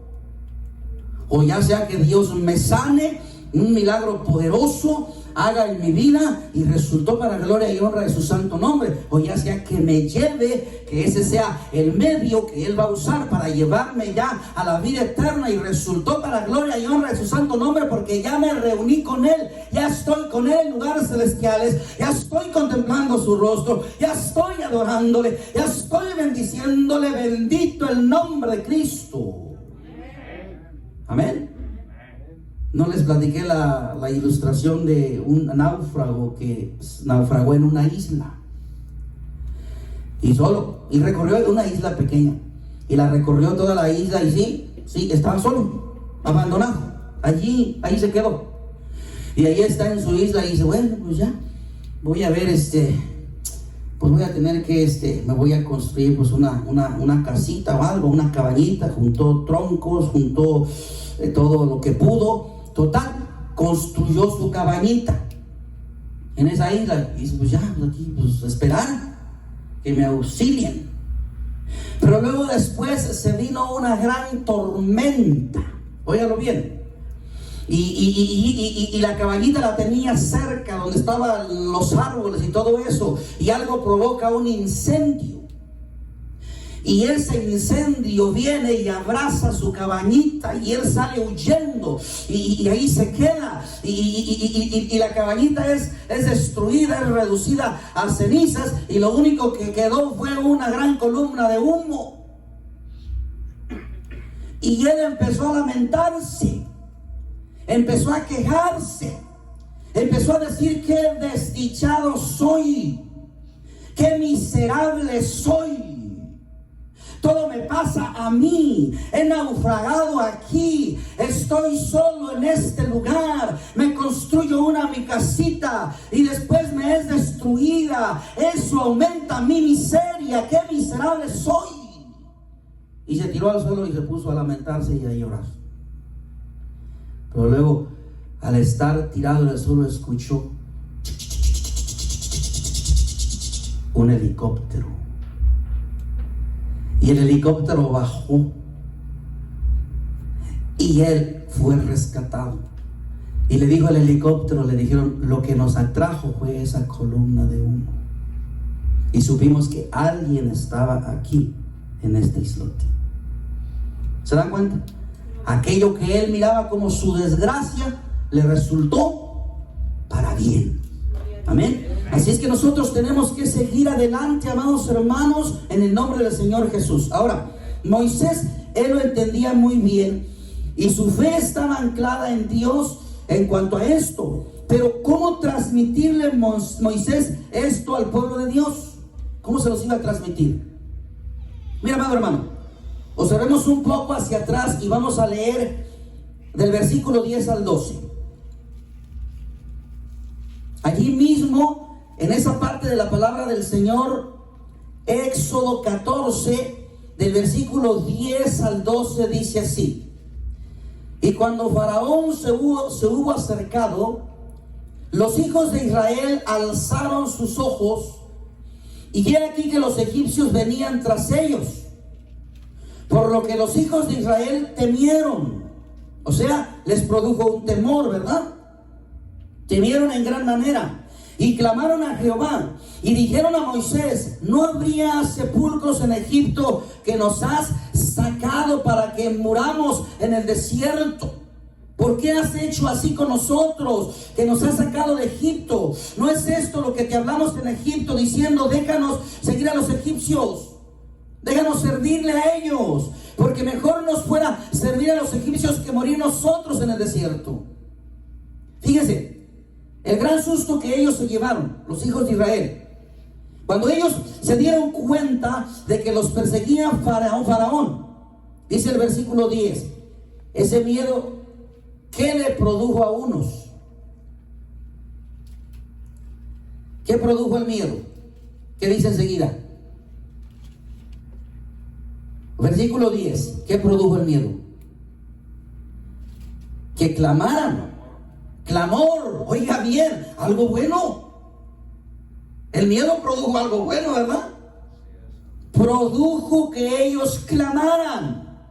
O ya sea que Dios me sane, un milagro poderoso haga en mi vida y resultó para gloria y honra de su santo nombre. O ya sea que me lleve, que ese sea el medio que Él va a usar para llevarme ya a la vida eterna y resultó para gloria y honra de su santo nombre, porque ya me reuní con Él, ya estoy con Él en lugares celestiales, ya estoy contemplando su rostro, ya estoy adorándole, ya estoy bendiciéndole. Bendito el nombre de Cristo. Amén. No les platiqué la ilustración de un náufrago que naufragó en una isla y recorrió una isla pequeña y la recorrió toda la isla y sí, estaba solo, abandonado, ahí se quedó. Y ahí está en su isla y dice: bueno, pues ya voy a ver, pues voy a tener que, me voy a construir pues una casita o algo, una cabañita. Juntó troncos, juntó todo lo que pudo. Total, construyó su cabañita en esa isla y dice: pues ya, aquí, pues esperar que me auxilien. Pero luego después se vino una gran tormenta, óigalo bien, y la cabañita la tenía cerca donde estaban los árboles y todo eso, y algo provoca un incendio. Y ese incendio viene y abraza su cabañita y él sale huyendo y ahí se queda y la cabañita es destruida, es reducida a cenizas, y lo único que quedó fue una gran columna de humo. Y él empezó a lamentarse, empezó a quejarse, empezó a decir: qué desdichado soy, qué miserable soy. Todo me pasa a mí, he naufragado aquí, estoy solo en este lugar, me construyo mi casita y después me es destruida. Eso aumenta mi miseria, qué miserable soy. Y se tiró al suelo y se puso a lamentarse y a llorar. Pero luego, al estar tirado en el suelo, escuchó un helicóptero. Y el helicóptero bajó y él fue rescatado. Y le dijo al helicóptero, le dijeron, lo que nos atrajo fue esa columna de humo. Y supimos que alguien estaba aquí en este islote. ¿Se dan cuenta? Aquello que él miraba como su desgracia le resultó para bien. Amén. Así es que nosotros tenemos que seguir adelante, amados hermanos, en el nombre del Señor Jesús. Ahora, Moisés, él lo entendía muy bien y su fe estaba anclada en Dios en cuanto a esto. Pero ¿cómo transmitirle Moisés esto al pueblo de Dios? ¿Cómo se los iba a transmitir? Mira, amado hermano, observemos un poco hacia atrás y vamos a leer del versículo 10 al 12. Allí mismo, en esa parte de la palabra del Señor, Éxodo 14, del versículo 10 al 12, dice así: y cuando Faraón se hubo acercado, los hijos de Israel alzaron sus ojos, y he aquí que los egipcios venían tras ellos, por lo que los hijos de Israel temieron. O sea, les produjo un temor, ¿verdad? Temieron en gran manera. Y clamaron a Jehová y dijeron a Moisés: ¿no habría sepulcros en Egipto que nos has sacado para que muramos en el desierto? ¿Por qué has hecho así con nosotros, que nos has sacado de Egipto? ¿No es esto lo que te hablamos en Egipto, diciendo: déjanos seguir a los egipcios, déjanos servirle a ellos, porque mejor nos fuera servir a los egipcios que morir nosotros en el desierto? Fíjese el gran susto que ellos se llevaron, los hijos de Israel, cuando ellos se dieron cuenta de que los perseguía Faraón. Dice el versículo 10, ese miedo, ¿qué le produjo a unos? ¿Qué produjo el miedo? ¿Qué dice enseguida? Versículo 10, ¿qué produjo el miedo? Que clamaran. Clamor, oiga bien, algo bueno. El miedo produjo algo bueno, ¿verdad? Produjo que ellos clamaran,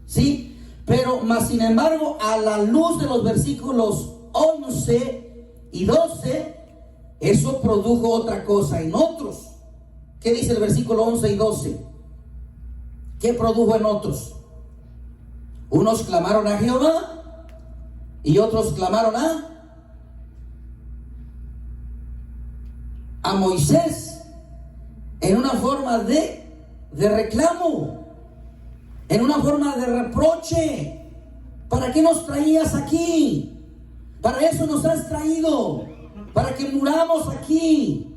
¿sí? Pero más sin embargo, a la luz de los versículos 11 y 12, eso produjo otra cosa en otros. ¿Qué dice el versículo 11 y 12? ¿Qué produjo en otros? Unos clamaron a Jehová y otros clamaron a Moisés en una forma de reclamo, en una forma de reproche. ¿Para qué nos traías aquí? Para eso nos has traído, para que muramos aquí.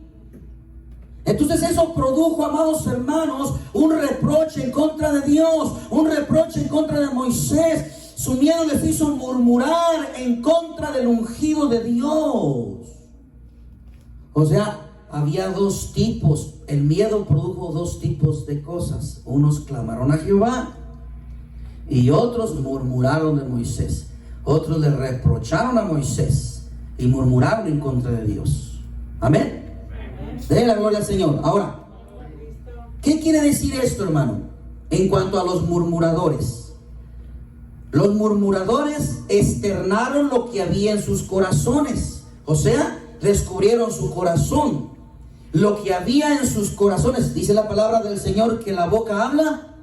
Entonces eso produjo, amados hermanos, un reproche en contra de Dios, un reproche en contra de Moisés. Su miedo les hizo murmurar en contra del ungido de Dios. O sea, había dos tipos. El miedo produjo dos tipos de cosas. Unos clamaron a Jehová y otros murmuraron de Moisés. Otros le reprocharon a Moisés y murmuraron en contra de Dios. Amén. Den la gloria al Señor. Ahora, ¿qué quiere decir esto, hermano? En cuanto a los murmuradores. Los murmuradores externaron lo que había en sus corazones. O sea, descubrieron su corazón. Lo que había en sus corazones. Dice la palabra del Señor que la boca habla.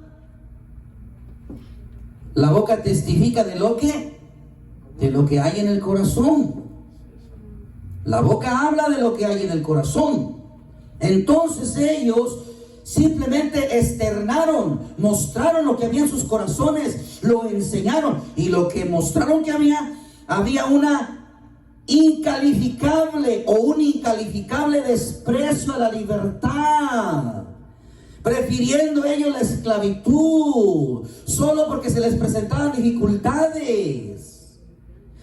La boca testifica de lo que hay en el corazón. La boca habla de lo que hay en el corazón. Entonces ellos simplemente externaron, mostraron lo que había en sus corazones, lo enseñaron, y lo que mostraron que había incalificable o un incalificable desprecio a la libertad, prefiriendo ellos la esclavitud, solo porque se les presentaban dificultades.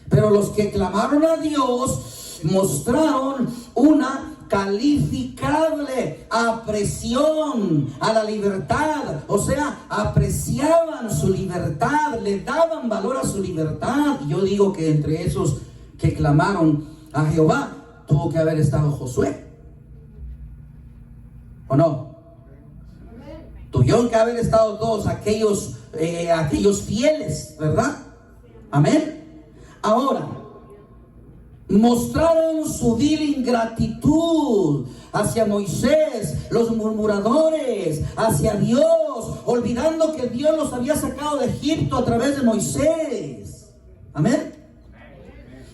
Pero los que clamaron a Dios mostraron una calificable apreciación a la libertad, o sea, apreciaban su libertad, le daban valor a su libertad. Y yo digo que entre esos que clamaron a Jehová tuvo que haber estado Josué, ¿o no? Tuvieron que haber estado todos aquellos fieles, ¿verdad? Amén. Ahora, mostraron su vil ingratitud hacia Moisés, los murmuradores, hacia Dios, olvidando que Dios los había sacado de Egipto a través de Moisés. Amén.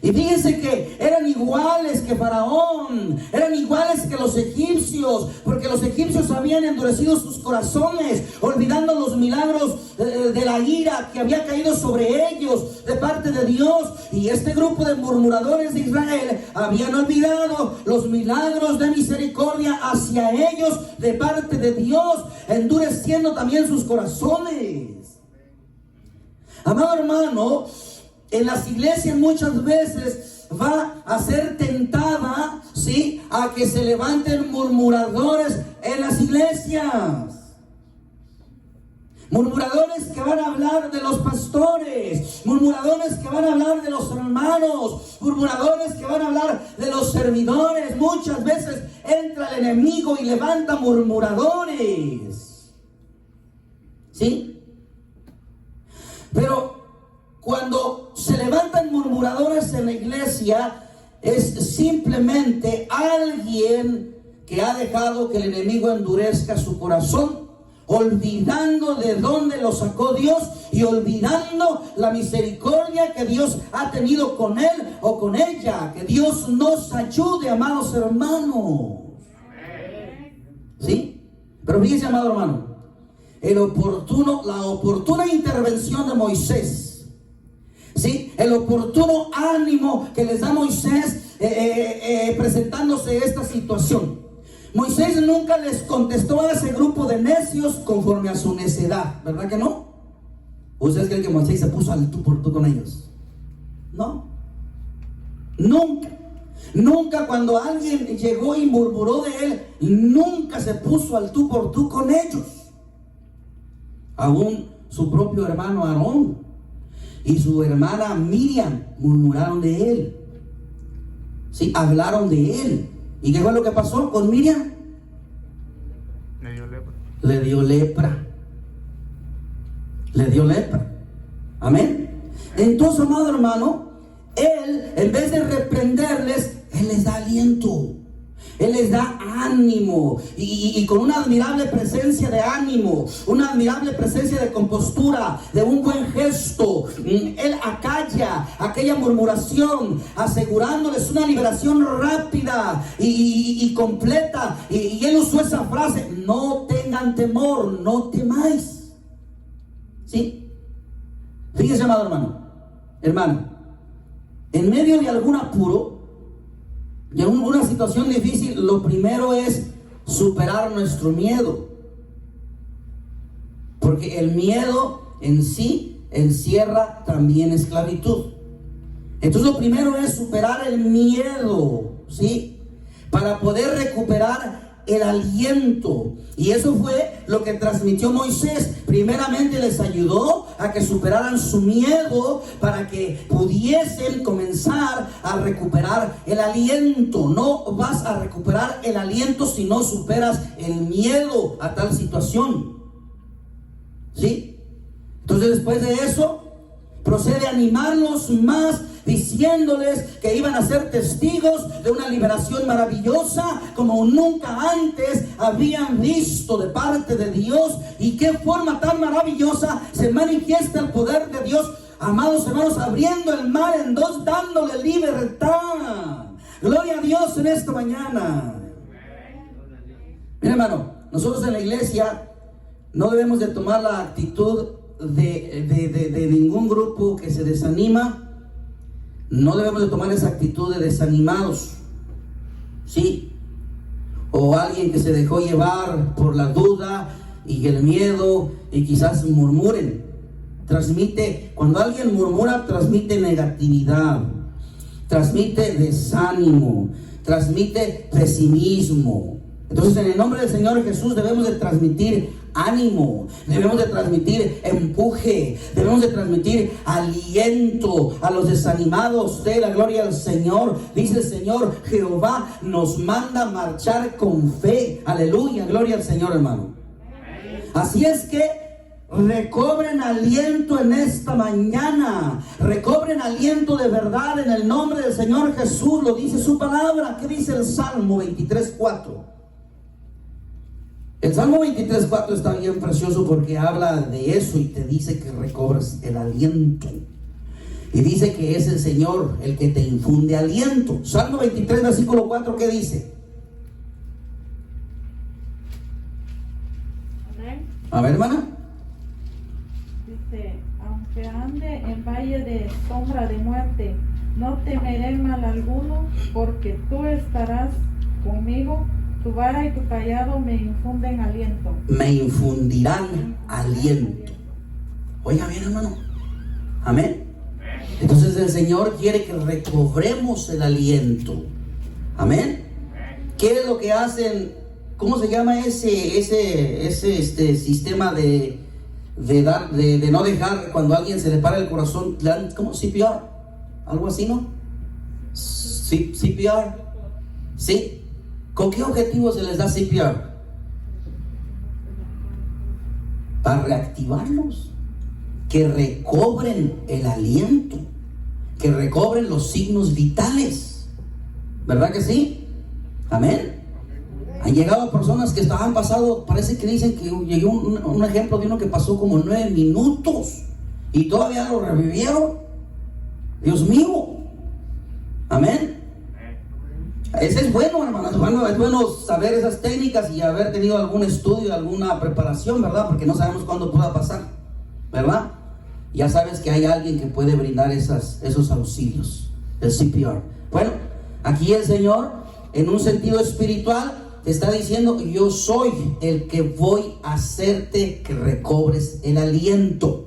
Y fíjense que eran iguales que Faraón, eran iguales que los egipcios, porque los egipcios habían endurecido sus corazones, olvidando los milagros de la ira que había caído sobre ellos de parte de Dios. Y este grupo de murmuradores de Israel habían olvidado los milagros de misericordia hacia ellos de parte de Dios, endureciendo también sus corazones. Amado hermano, en las iglesias muchas veces va a ser tentada, ¿sí?, a que se levanten murmuradores en las iglesias. Murmuradores que van a hablar de los pastores, murmuradores que van a hablar de los hermanos, murmuradores que van a hablar de los servidores. Muchas veces entra el enemigo y levanta murmuradores, ¿sí? Pero cuando se levantan murmuradores en la iglesia, es simplemente alguien que ha dejado que el enemigo endurezca su corazón, olvidando de dónde lo sacó Dios y olvidando la misericordia que Dios ha tenido con él o con ella. Que Dios nos ayude, amados hermanos. ¿Sí? Pero fíjese, amado hermano, la oportuna intervención de Moisés, ¿sí?, el oportuno ánimo que les da Moisés presentándose esta situación. Moisés nunca les contestó a ese grupo de necios conforme a su necedad, ¿verdad que no? ¿Ustedes creen que Moisés se puso al tú por tú con ellos? No, nunca cuando alguien llegó y murmuró de él, nunca se puso al tú por tú con ellos. Aún su propio hermano Aarón y su hermana Miriam murmuraron de él, ¿sí?, hablaron de él. ¿Y qué fue lo que pasó con Miriam? Le dio lepra. Amén. Entonces, amado hermano, él, en vez de reprenderles, él les da aliento, él les da ánimo, y con una admirable presencia de ánimo, una admirable presencia de compostura, de un buen gesto, él acalla aquella murmuración, asegurándoles una liberación rápida y completa. Y él usó esa frase: no tengan temor, no temáis. ¿Sí? Fíjese, amado hermano, en medio de algún apuro, y en una situación difícil, lo primero es superar nuestro miedo, porque el miedo en sí encierra también esclavitud. Entonces lo primero es superar el miedo, ¿sí?, para poder recuperar el aliento. Y eso fue lo que transmitió Moisés. Primeramente les ayudó a que superaran su miedo para que pudiesen comenzar a recuperar el aliento. No vas a recuperar el aliento si no superas el miedo a tal situación, ¿sí? Entonces, después de eso, procede a animarlos más, diciéndoles que iban a ser testigos de una liberación maravillosa como nunca antes habían visto de parte de Dios. Y qué forma tan maravillosa se manifiesta el poder de Dios, amados hermanos, abriendo el mar en dos, dándole libertad. Gloria a Dios en esta mañana. Mira, hermano, nosotros en la iglesia no debemos de tomar la actitud de ningún grupo que se desanima, no debemos de tomar esa actitud de desanimados, ¿sí? O alguien que se dejó llevar por la duda y el miedo y quizás murmuren. Cuando alguien murmura, transmite negatividad, transmite desánimo, transmite pesimismo. Entonces, en el nombre del Señor Jesús debemos de transmitir ánimo, debemos de transmitir empuje, debemos de transmitir aliento a los desanimados. De la gloria al Señor. Dice el Señor, Jehová nos manda marchar con fe. Aleluya, gloria al Señor, hermano. Así es que recobren aliento en esta mañana, recobren aliento de verdad en el nombre del Señor Jesús. Lo dice su palabra. ¿Qué dice el Salmo 23:4? El Salmo 23:4 está bien precioso porque habla de eso y te dice que recobres el aliento. Y dice que es el Señor el que te infunde aliento. Salmo 23, versículo 4, ¿qué dice? A ver, hermana. Dice, aunque ande en valle de sombra de muerte, no temeré mal alguno, porque tú estarás conmigo. Tu vara y tu callado me infunden aliento. Me infundirán aliento. Oiga bien, hermano. Amén. Entonces el Señor quiere que recobremos el aliento. Amén. ¿Qué es lo que hacen? ¿Cómo se llama ese sistema de no dejar cuando a alguien se le para el corazón? ¿Le dan como CPR? Algo así, ¿no? CPR. ¿Sí? ¿Con qué objetivo se les da CPR? Para reactivarlos, que recobren el aliento, que recobren los signos vitales. ¿Verdad que sí? Amén. Han llegado personas que estaban pasado, parece que dicen que llegó un ejemplo de uno que pasó como 9 minutos y todavía lo revivieron. Dios mío. Amén. Ese es bueno, hermanos. Es bueno saber esas técnicas y haber tenido algún estudio, alguna preparación, ¿verdad? Porque no sabemos cuándo pueda pasar, ¿verdad? Ya sabes que hay alguien que puede brindar esos auxilios, el CPR. Bueno, aquí el Señor, en un sentido espiritual, te está diciendo: yo soy el que voy a hacerte que recobres el aliento.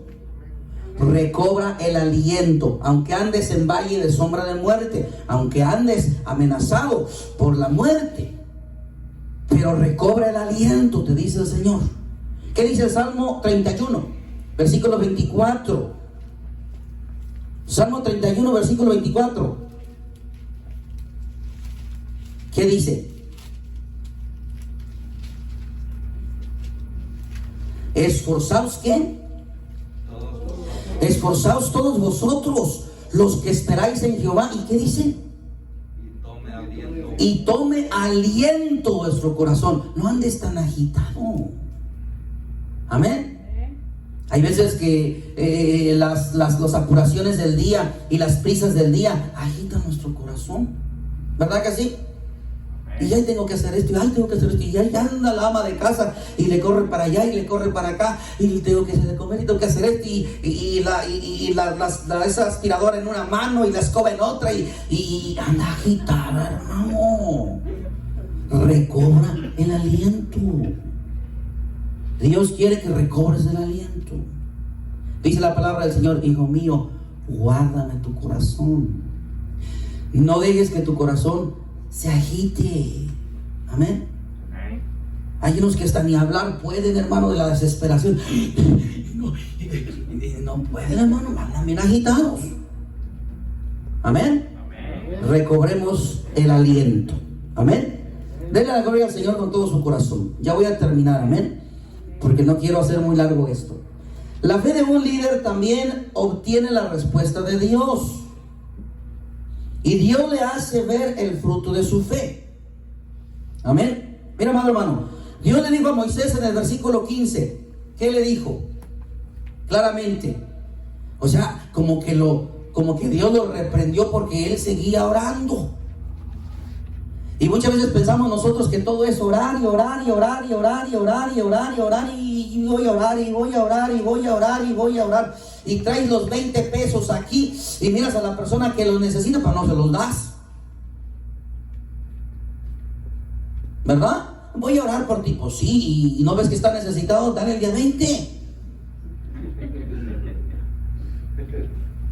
Recobra el aliento, aunque andes en valle de sombra de muerte, aunque andes amenazado por la muerte, pero recobra el aliento, te dice el Señor. ¿Qué dice el Salmo 31, versículo 24? Salmo 31, versículo 24. ¿Qué dice? Esforzaos, ¿qué? Esforzaos todos vosotros, los que esperáis en Jehová. ¿Y qué dice? Y tome aliento vuestro corazón. No andes tan agitado. Amén. Hay veces que las apuraciones del día y las prisas del día agitan nuestro corazón. ¿Verdad que sí? Y ya tengo que hacer esto, y tengo que hacer esto, y ya anda la ama de casa y le corre para allá y le corre para acá, y tengo que hacer de comer y tengo que hacer esto, esa aspiradora en una mano y la escoba en otra, y anda agitada, hermano. Recobra el aliento. Dios quiere que recobres el aliento. Dice la palabra del Señor: hijo mío, guárdame tu corazón. No dejes que tu corazón se agite. Amén. Hay unos que hasta ni hablar pueden, hermano, de la desesperación. No pueden, hermano, andan bien agitados. Amén. Recobremos el aliento. Amén. Denle la gloria al Señor con todo su corazón. Ya voy a terminar, amén, porque no quiero hacer muy largo esto. La fe de un líder también obtiene la respuesta de Dios. Y Dios le hace ver el fruto de su fe. Amén. Mira, amado hermano, Dios le dijo a Moisés en el versículo 15. ¿Qué le dijo? Claramente. O sea, como que Dios lo reprendió porque él seguía orando. Y muchas veces pensamos nosotros que todo es orar y orar y orar y orar y orar y orar y orar y voy a orar y voy a orar y voy a orar y voy a orar. y traes los 20 pesos aquí y miras a la persona que los necesita, pero no se los das. ¿Verdad? Voy a orar por ti. Pues sí, y no ves que está necesitado, dale el día 20.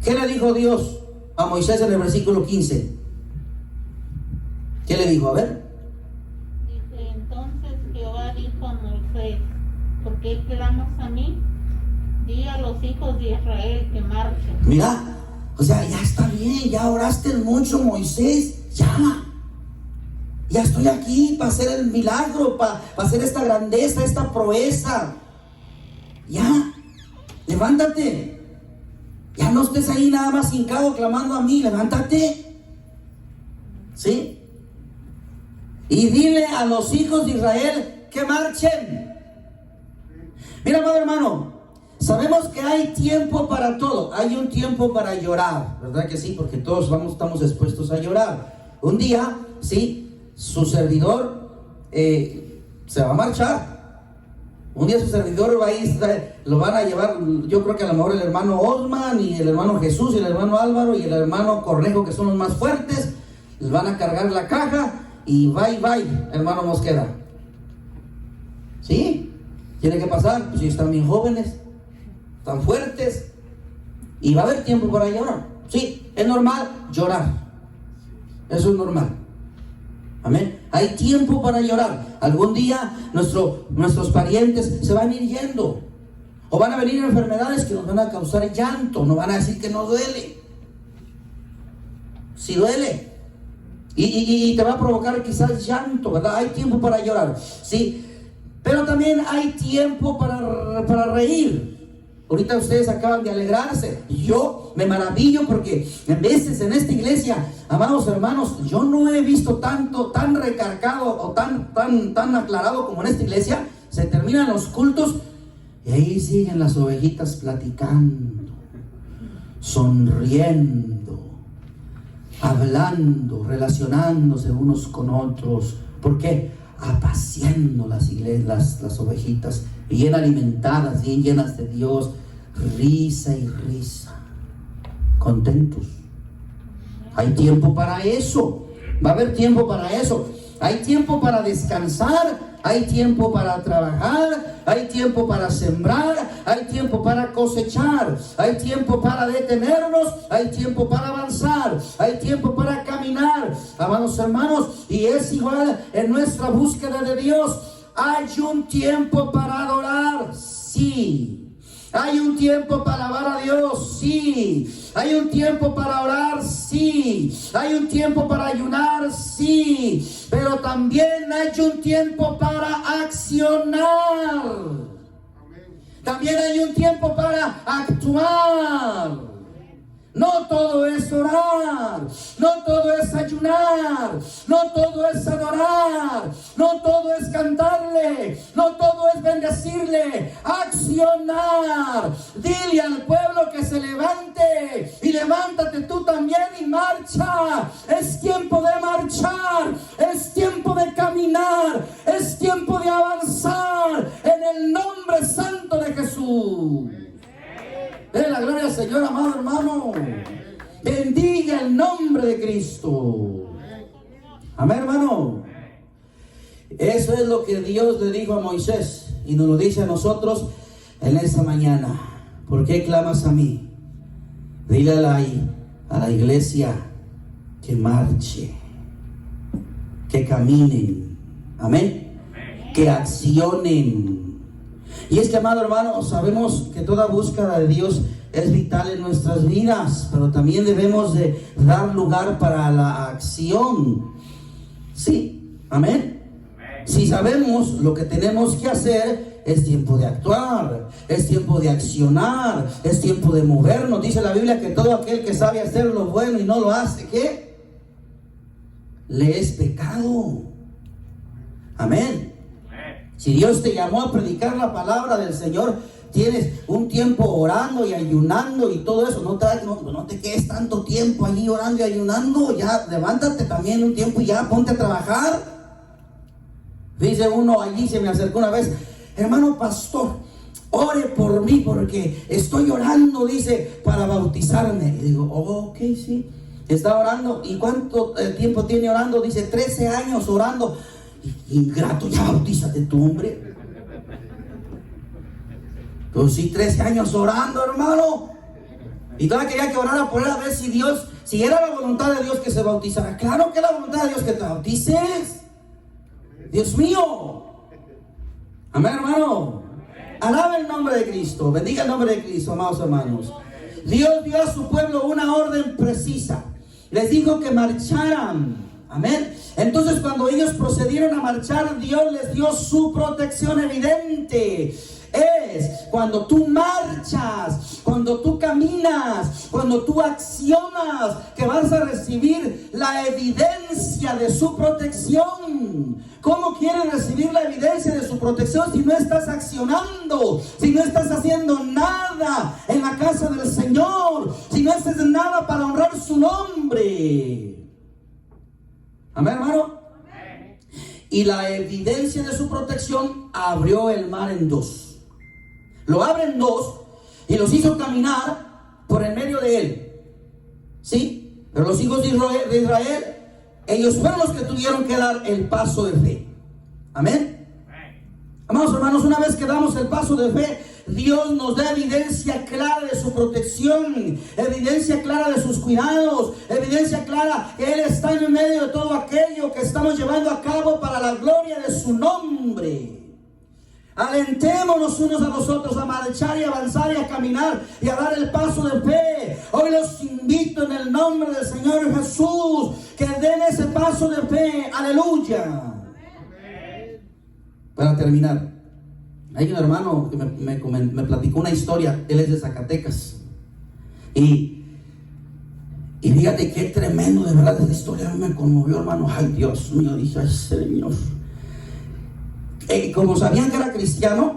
¿Qué le dijo Dios a Moisés en el versículo 15? ¿Qué le dijo? A ver. Dice, entonces Jehová dijo a Moisés, ¿por qué clamas a mí? Di a los hijos de Israel que marchen. Mira, o sea, ya está bien, ya oraste mucho, Moisés, ya estoy aquí para hacer el milagro, para hacer esta grandeza, esta proeza. Ya, levántate. Ya no estés ahí nada más hincado clamando a mí, levántate. ¿Sí? Y dile a los hijos de Israel que marchen. Mira, amado hermano, sabemos que hay tiempo para todo. Hay un tiempo para llorar, ¿verdad que sí? Porque todos estamos expuestos a llorar. Un día, sí, su servidor se va a marchar. Un día su servidor va a ir, lo van a llevar, yo creo que a lo mejor el hermano Osman y el hermano Jesús y el hermano Álvaro y el hermano Cornejo, que son los más fuertes, les van a cargar la caja y bye, hermano Mosqueda. ¿Sí? Tiene que pasar, pues si están bien jóvenes, están fuertes, y va a haber tiempo para llorar. Sí, es normal llorar. Eso es normal. Amén. Hay tiempo para llorar. Algún día nuestros parientes se van a ir yendo, o van a venir enfermedades que nos van a causar llanto. No van a decir que no duele. Si duele, y te va a provocar quizás llanto, ¿verdad? Hay tiempo para llorar, sí, pero también hay tiempo para reír. Ahorita ustedes acaban de alegrarse. Yo me maravillo porque en veces en esta iglesia, amados hermanos, yo no he visto tan recargado o tan aclarado como en esta iglesia. Se terminan los cultos y ahí siguen las ovejitas platicando, sonriendo, hablando, relacionándose unos con otros. ¿Por qué? Apaciendo las ovejitas, bien alimentadas, bien llenas de Dios, risa y risa, contentos. Hay tiempo para eso. Va a haber tiempo para eso. Hay tiempo para descansar, hay tiempo para trabajar, hay tiempo para sembrar, hay tiempo para cosechar, hay tiempo para detenernos, hay tiempo para avanzar, hay tiempo para caminar, amados hermanos. Y es igual en nuestra búsqueda de Dios. Hay un tiempo para adorar, sí. Hay un tiempo para alabar a Dios, sí. Hay un tiempo para orar, sí. Hay un tiempo para ayunar, sí. Pero también hay un tiempo para accionar. También hay un tiempo para actuar. No todo es orar, no todo es ayunar, no todo es adorar, no todo es cantarle, no todo es bendecirle. Accionar. Dile al pueblo que se levante, y levántate tú también y marcha. Es tiempo de marchar, es tiempo de caminar, es tiempo de avanzar en el nombre santo de Jesús. De la gloria al Señor, amado hermano. Bendiga el nombre de Cristo. Amén, hermano. Eso es lo que Dios le dijo a Moisés y nos lo dice a nosotros en esta mañana. ¿Por qué clamas a mí? Dile a la iglesia que marche, que caminen, amén, que accionen. Y es que, amado hermano, sabemos que toda búsqueda de Dios es vital en nuestras vidas, pero también debemos de dar lugar para la acción. Sí, amén. Si sabemos lo que tenemos que hacer, es tiempo de actuar, es tiempo de accionar, es tiempo de movernos. Dice la Biblia que todo aquel que sabe hacer lo bueno y no lo hace, ¿qué? Le es pecado. Amén. Si Dios te llamó a predicar la palabra del Señor, tienes un tiempo orando y ayunando y todo eso. No te quedes tanto tiempo allí orando y ayunando. Ya levántate también un tiempo y ya ponte a trabajar. Dice uno allí, se me acercó una vez: hermano pastor, ore por mí porque estoy orando, dice, para bautizarme. Y digo, ok, sí. Está orando. ¿Y cuánto tiempo tiene orando? Dice, 13 años orando. Ingrato, ya bautízate tú, hombre. Pues sí, 13 años orando, hermano. Y todavía quería que orara por él a ver si era la voluntad de Dios que se bautizara. Claro que es la voluntad de Dios que te bautices. Dios mío. Amén, hermano. Alaba el nombre de Cristo. Bendiga el nombre de Cristo, amados hermanos. Dios dio a su pueblo una orden precisa. Les dijo que marcharan. Amén. Entonces cuando ellos procedieron a marchar, Dios les dio su protección evidente. Es cuando tú marchas, cuando tú caminas, cuando tú accionas, que vas a recibir la evidencia de su protección. ¿Cómo quieres recibir la evidencia de su protección si no estás accionando? Si no estás haciendo nada en la casa del Señor, si no haces nada para honrar su nombre. Amén, hermano. Y la evidencia de su protección abrió el mar en dos. Lo abre en dos y los hizo caminar por el medio de él. ¿Sí? Pero los hijos de Israel, ellos fueron los que tuvieron que dar el paso de fe. Amén. Amados hermanos, una vez que damos el paso de fe, Dios nos da evidencia clara de su protección, evidencia clara de sus cuidados, evidencia clara que Él está en medio de todo aquello que estamos llevando a cabo para la gloria de su nombre. Alentémonos unos a los otros a marchar y avanzar y a caminar y a dar el paso de fe. Hoy los invito en el nombre del Señor Jesús que den ese paso de fe. Aleluya. Para terminar, hay un hermano que me platicó una historia. Él es de Zacatecas y fíjate qué tremendo, de verdad, esa historia me conmovió, hermano. Ay, Dios mío, dije, ay, Señor. Como sabían que era cristiano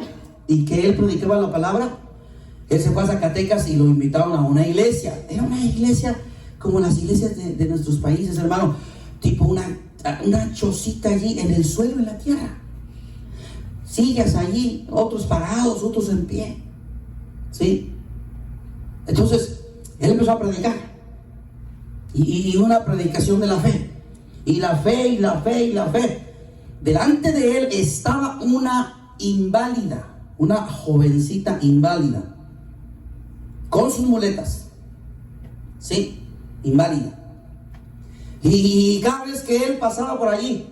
y que él predicaba la palabra, él se fue a Zacatecas y lo invitaron a una iglesia. Era una iglesia como las iglesias de nuestros países, hermano, tipo una chocita allí en el suelo, en la tierra, sillas allí, otros parados, otros en pie, ¿sí? Entonces él empezó a predicar y una predicación de la fe, y la fe, y la fe, y la fe. Delante de él estaba una inválida, una jovencita inválida, con sus muletas, ¿sí? Inválida. Y cada vez que él pasaba por allí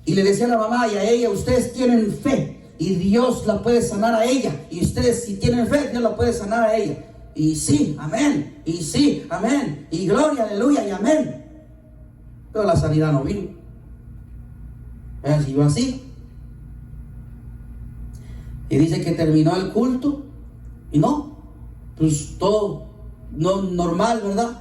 y le decía a la mamá y a ella, ustedes tienen fe y Dios la puede sanar a ella, y ustedes si tienen fe, Dios la puede sanar a ella. Y sí, amén, y sí, amén, y gloria, aleluya, y amén. Pero la sanidad no vino. Siguió así. Y dice que terminó el culto y no, pues todo no, normal, ¿verdad?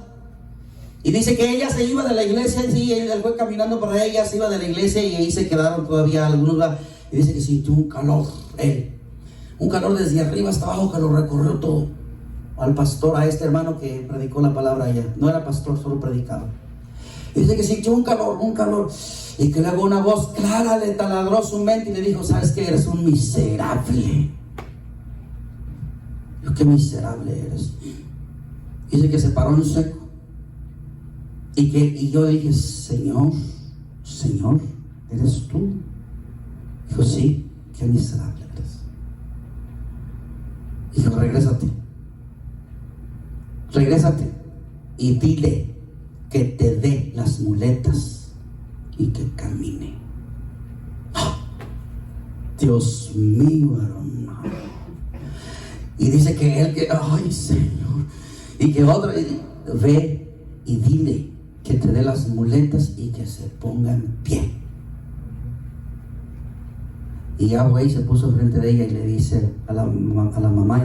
Y dice que ella se iba de la iglesia, sí, él fue caminando para ella, se iba de la iglesia y ahí se quedaron todavía algunos. Y dice que sintió un calor, un calor desde arriba hasta abajo que lo recorrió todo. Al pastor, a este hermano que predicó la palabra allá, no era pastor, solo predicaba. Y dice que sintió un calor, y que luego una voz clara le taladró su mente y le dijo, ¿sabes qué? Eres un miserable. Yo, qué miserable eres. Dice que se paró en seco. Y yo dije, Señor, ¿eres tú? Dijo, sí, qué miserable eres. Dijo, regrésate y dile que te dé las muletas y que camine. ¡Oh! Dios mío, hermano. Y dice que él, ay, Señor, y que otro, ve y dile que te dé las muletas y que se ponga en pie. Y Yahweh se puso frente de ella y le dice a la mamá,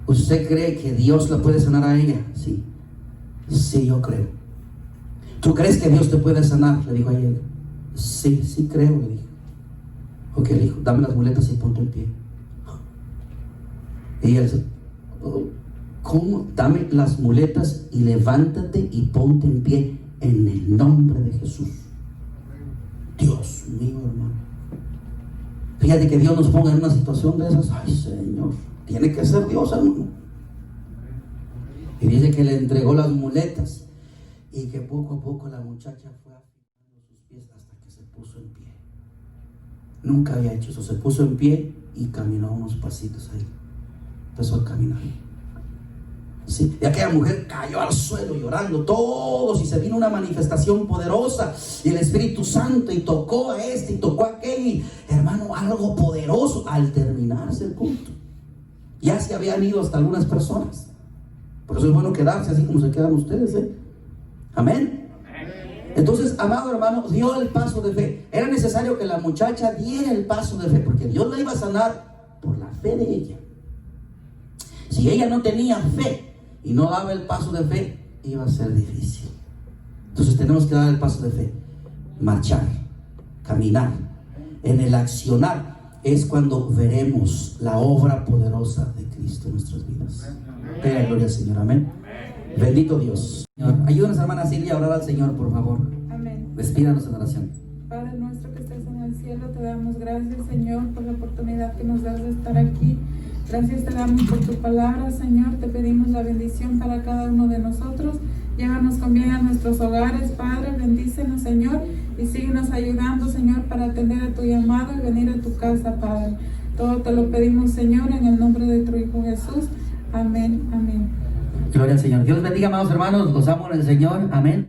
¿usted cree que Dios la puede sanar a ella? Sí, yo creo. ¿Tú crees que Dios te puede sanar? Le dijo a ella. Sí creo, le dijo. Ok, le dijo, dame las muletas y ponte en pie. Y ella dice, ¿cómo? Dame las muletas y levántate y ponte en pie en el nombre de Jesús. Dios mío, hermano. Fíjate que Dios nos ponga en una situación de esas. Ay, Señor, tiene que ser Dios, hermano. Y dice que le entregó las muletas y que poco a poco la muchacha fue afirmando sus pies hasta que se puso en pie. Nunca había hecho eso. Se puso en pie y caminó unos pasitos ahí. Empezó a caminar. Sí, y aquella mujer cayó al suelo llorando, todos, y se vino una manifestación poderosa, y el Espíritu Santo, y tocó a este, y tocó a aquel, y hermano, algo poderoso. Al terminarse el culto, ya se habían ido hasta algunas personas. Por eso es bueno quedarse así como se quedan ustedes, Amén. Entonces, amado hermano, dio el paso de fe. Era necesario que la muchacha diera el paso de fe, porque Dios la iba a sanar por la fe de ella. Si ella no tenía fe y no daba el paso de fe, iba a ser difícil. Entonces tenemos que dar el paso de fe. Marchar, caminar. En el accionar es cuando veremos la obra poderosa de Cristo en nuestras vidas. Gloria al Señor, amén. Bendito Dios. Señor, ayúdanos, hermana Silvia, a orar al Señor, por favor. Amén. Despídanos en oración. Padre nuestro que estás en el cielo, te damos gracias, Señor, por la oportunidad que nos das de estar aquí. Gracias te damos por tu palabra, Señor. Te pedimos la bendición para cada uno de nosotros. Llévanos con bien a nuestros hogares, Padre. Bendícenos, Señor, y síguenos ayudando, Señor, para atender a tu llamado y venir a tu casa, Padre. Todo te lo pedimos, Señor, en el nombre de tu Hijo Jesús. Amén, amén. Gloria al Señor. Dios bendiga, amados hermanos. Los amo en el Señor. Amén.